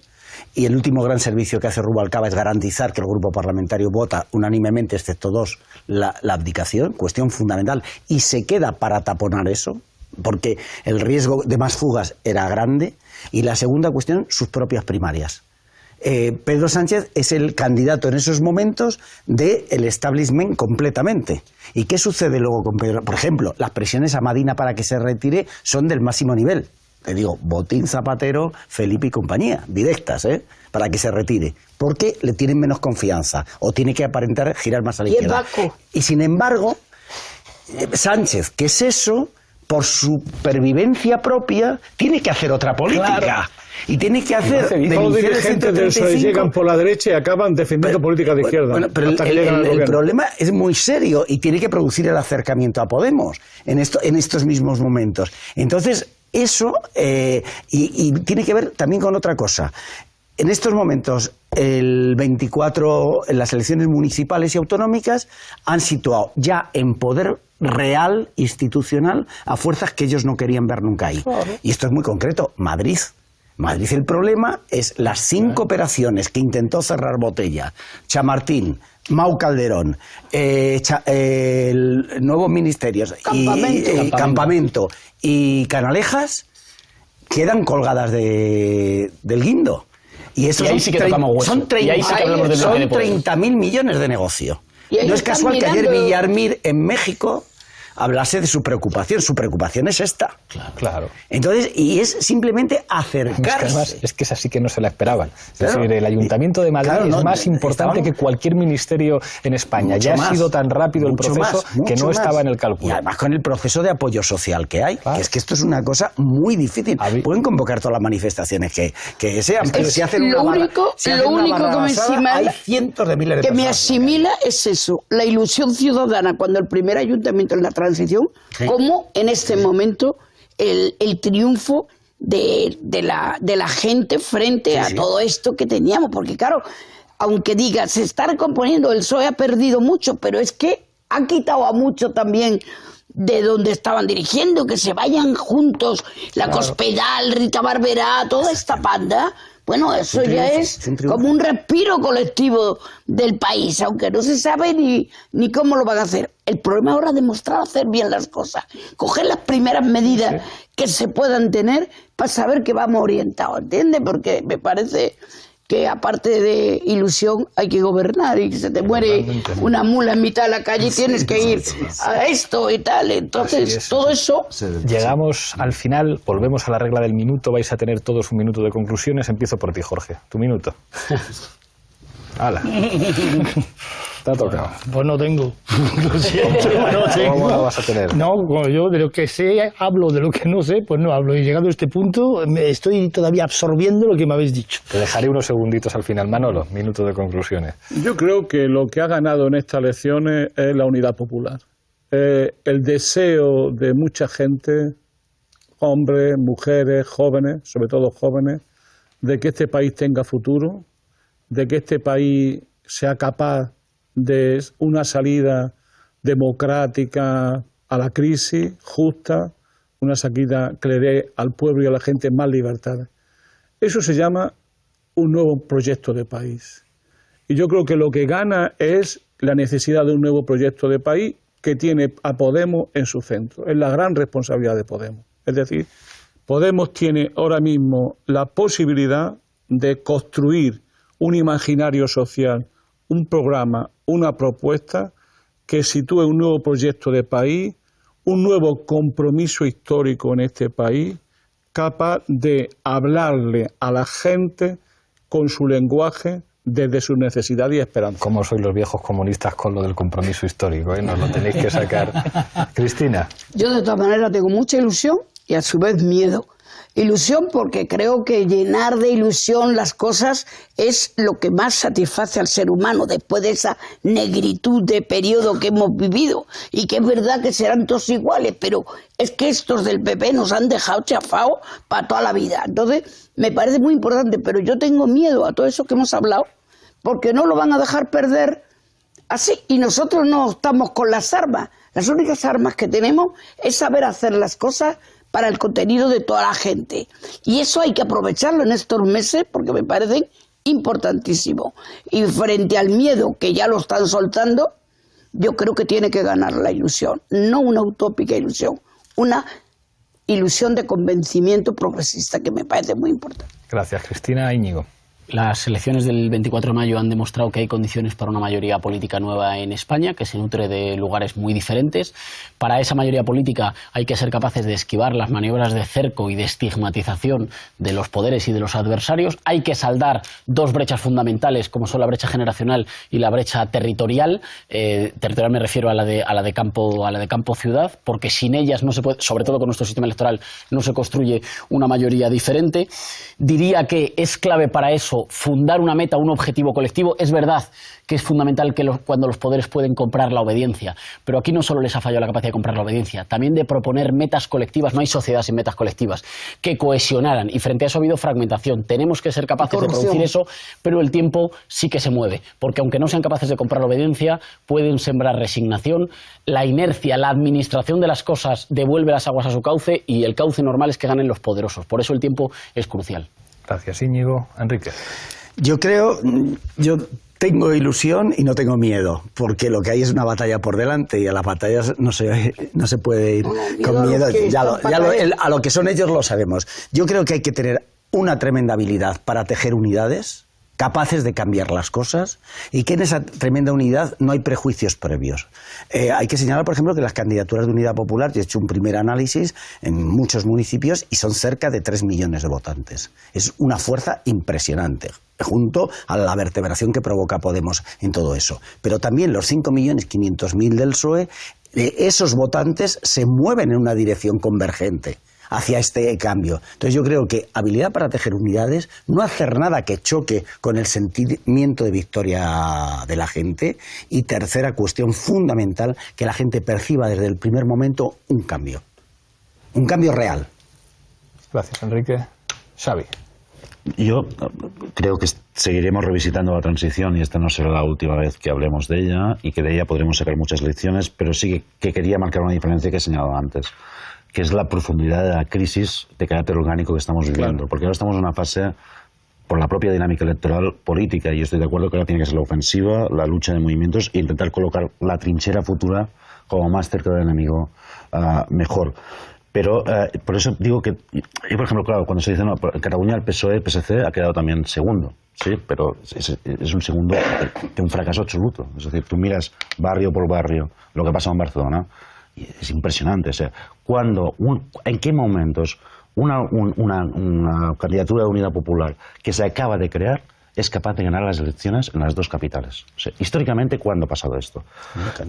Y el último gran servicio que hace Rubalcaba es garantizar que el grupo parlamentario vota unánimemente, excepto dos, la abdicación, cuestión fundamental, y se queda para taponar eso, porque el riesgo de más fugas era grande. Y la segunda cuestión, sus propias primarias. Pedro Sánchez es el candidato en esos momentos del establishment completamente. ¿Y qué sucede luego con Pedro? Por ejemplo, las presiones a Madina para que se retire son del máximo nivel. Te digo, Botín, Zapatero, Felipe y compañía, directas, para que se retire. Porque le tienen menos confianza o tiene que aparentar girar más a la izquierda. Y sin embargo, Sánchez, ¿qué es eso? Por supervivencia propia, tiene que hacer otra política. Claro. Y tiene que hacer... Los dirigentes del PSOE llegan por la derecha y acaban defendiendo políticas de izquierda. Bueno, pero el problema es muy serio y tiene que producir el acercamiento a Podemos en estos mismos momentos. Entonces, eso... y tiene que ver también con otra cosa. En estos momentos, el 24, en las elecciones municipales y autonómicas, han situado ya en poder real, institucional, a fuerzas que ellos no querían ver nunca ahí. Claro. Y esto es muy concreto. Madrid, el problema es las 5 operaciones que intentó cerrar Botella, Chamartín, Mau Calderón, nuevos ministerios, Campamento y Canalejas, quedan colgadas del guindo. Y eso ahí sí que tocamos hueso. Son 30.000 millones de negocio. No es casual que ayer Villarmir en México hablase de su preocupación. Su preocupación es esta. Claro. Entonces, y es simplemente acercarse. Además, es que es así que no se la esperaban. Es decir, el Ayuntamiento de Madrid es más importante que cualquier ministerio en España. Ya ha sido tan rápido el proceso que no estaba en el cálculo. Y además con el proceso de apoyo social que hay, que es que esto es una cosa muy difícil. Pueden convocar todas las manifestaciones que sean, pero si hacen lo único que me asimila, hay cientos de miles de personas. Que me asimila es eso, la ilusión ciudadana cuando el primer ayuntamiento en la transición, como en este momento el triunfo de la gente frente a todo esto que teníamos, porque claro, aunque diga se está recomponiendo, el PSOE ha perdido mucho, pero es que ha quitado a mucho también de donde estaban dirigiendo, que se vayan juntos, la Cospedal, Rita Barberá, toda esta banda. Bueno, eso ya es como un respiro colectivo del país, aunque no se sabe ni cómo lo van a hacer. El problema ahora es demostrar hacer bien las cosas, coger las primeras medidas que se puedan tener para saber que vamos orientados, ¿entiendes? Porque me parece que aparte de ilusión hay que gobernar, y se te muere una mula en mitad de la calle y tienes que ir a esto y tal. Entonces, todo eso... Llegamos al final, volvemos a la regla del minuto, vais a tener todos un minuto de conclusiones. Empiezo por ti, Jorge. Tu minuto. ¡Hala! Te ha tocado. Pues no tengo. Lo siento, no tengo. ¿Cómo lo vas a tener? No, como yo de lo que sé hablo, de lo que no sé, pues no hablo. Y llegado a este punto, estoy todavía absorbiendo lo que me habéis dicho. Te dejaré unos segunditos al final. Manolo, minuto de conclusiones. Yo creo que lo que ha ganado en estas elecciones es la unidad popular. El deseo de mucha gente, hombres, mujeres, jóvenes, sobre todo jóvenes, de que este país tenga futuro, de que este país sea capaz de una salida democrática a la crisis, justa, una salida que le dé al pueblo y a la gente más libertades. Eso se llama un nuevo proyecto de país. Y yo creo que lo que gana es la necesidad de un nuevo proyecto de país que tiene a Podemos en su centro. Es la gran responsabilidad de Podemos. Es decir, Podemos tiene ahora mismo la posibilidad de construir un imaginario social, un programa, una propuesta que sitúe un nuevo proyecto de país, un nuevo compromiso histórico en este país, capaz de hablarle a la gente con su lenguaje, desde su necesidad y esperanza. ¿Cómo sois los viejos comunistas con lo del compromiso histórico? Nos lo tenéis que sacar. Cristina. Yo de todas maneras tengo mucha ilusión y a su vez miedo. Ilusión porque creo que llenar de ilusión las cosas es lo que más satisface al ser humano después de esa negritud de periodo que hemos vivido, y que es verdad que serán todos iguales, pero es que estos del PP nos han dejado chafados para toda la vida. Entonces me parece muy importante, pero yo tengo miedo a todo eso que hemos hablado, porque no lo van a dejar perder así, y nosotros no estamos con las armas. Las únicas armas que tenemos es saber hacer las cosas para el contenido de toda la gente. Y eso hay que aprovecharlo en estos meses porque me parecen importantísimos. Y frente al miedo, que ya lo están soltando, yo creo que tiene que ganar la ilusión. No una utópica ilusión, una ilusión de convencimiento progresista, que me parece muy importante. Gracias, Cristina. Íñigo. Las elecciones del 24 de mayo han demostrado que hay condiciones para una mayoría política nueva en España, que se nutre de lugares muy diferentes. Para esa mayoría política hay que ser capaces de esquivar las maniobras de cerco y de estigmatización de los poderes y de los adversarios. Hay que saldar dos brechas fundamentales, como son la brecha generacional y la brecha territorial. Territorial me refiero a la de campo-ciudad, porque sin ellas no se puede, sobre todo con nuestro sistema electoral, no se construye una mayoría diferente. Diría que es clave para eso fundar una meta, un objetivo colectivo. Es verdad que es fundamental que cuando los poderes pueden comprar la obediencia, pero aquí no solo les ha fallado la capacidad de comprar la obediencia, también de proponer metas colectivas. No hay sociedad sin metas colectivas que cohesionaran, y frente a eso ha habido fragmentación. Tenemos que ser capaces de producir eso, pero el tiempo sí que se mueve, porque aunque no sean capaces de comprar la obediencia, pueden sembrar resignación. La inercia, la administración de las cosas devuelve las aguas a su cauce, y el cauce normal es que ganen los poderosos. Por eso el tiempo es crucial. Gracias, Íñigo. Enrique. Yo tengo ilusión y no tengo miedo, porque lo que hay es una batalla por delante, y a las batallas no se puede ir con miedo. A lo que son ellos lo sabemos. Yo creo que hay que tener una tremenda habilidad para tejer unidades capaces de cambiar las cosas, y que en esa tremenda unidad no hay prejuicios previos. Hay que señalar, por ejemplo, que las candidaturas de Unidad Popular, yo he hecho un primer análisis en muchos municipios y son cerca de 3 millones de votantes. Es una fuerza impresionante, junto a la vertebración que provoca Podemos en todo eso. Pero también los 5.500.000 del PSOE, esos votantes se mueven en una dirección convergente hacia este cambio. Entonces yo creo que habilidad para tejer unidades, no hacer nada que choque con el sentimiento de victoria de la gente, y tercera cuestión fundamental, que la gente perciba desde el primer momento un cambio real. Gracias, Enrique. Xavi. Yo creo que seguiremos revisitando la transición, y esta no será la última vez que hablemos de ella, y que de ella podremos sacar muchas lecciones, pero sí que quería marcar una diferencia que he señalado antes, que es la profundidad de la crisis de carácter orgánico que estamos viviendo. Claro. Porque ahora estamos en una fase, por la propia dinámica electoral, política, y yo estoy de acuerdo que ahora tiene que ser la ofensiva, la lucha de movimientos, e intentar colocar la trinchera futura como más cerca del enemigo, mejor. Pero por eso digo que, yo por ejemplo, claro, cuando se dice, no, en Cataluña el PSOE, el PSC ha quedado también segundo, sí, pero es un segundo de un fracaso absoluto. Es decir, tú miras barrio por barrio lo que pasa en Barcelona, y es impresionante. O sea, ¿en qué momentos una candidatura de Unidad Popular que se acaba de crear es capaz de ganar las elecciones en las dos capitales? O sea, históricamente, ¿cuándo ha pasado esto?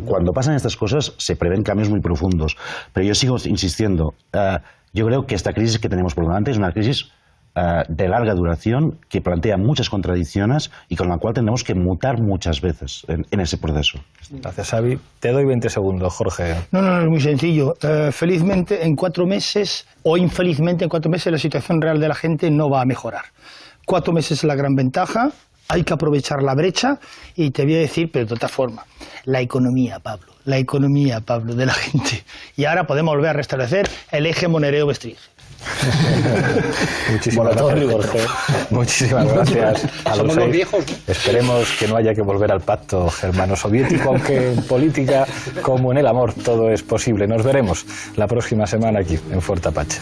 Cuando pasan estas cosas se prevén cambios muy profundos. Pero yo sigo insistiendo. Yo creo que esta crisis que tenemos por delante es una crisis de larga duración, que plantea muchas contradicciones y con la cual tendremos que mutar muchas veces en ese proceso. Gracias, Xavi. Te doy 20 segundos, Jorge. No, es muy sencillo. Felizmente en 4 meses, o infelizmente en 4 meses, la situación real de la gente no va a mejorar. 4 meses es la gran ventaja, hay que aprovechar la brecha, y te voy a decir, pero de otra forma, la economía, Pablo, de la gente. Y ahora podemos volver a restablecer el eje Monereo-Bestriz. Muchísimas gracias, Jorge. Muchísimas gracias a los 6. Viejos. Esperemos que no haya que volver al pacto germano-soviético, aunque en política, como en el amor, todo es posible. Nos veremos la próxima semana aquí, en Fuerte Apache.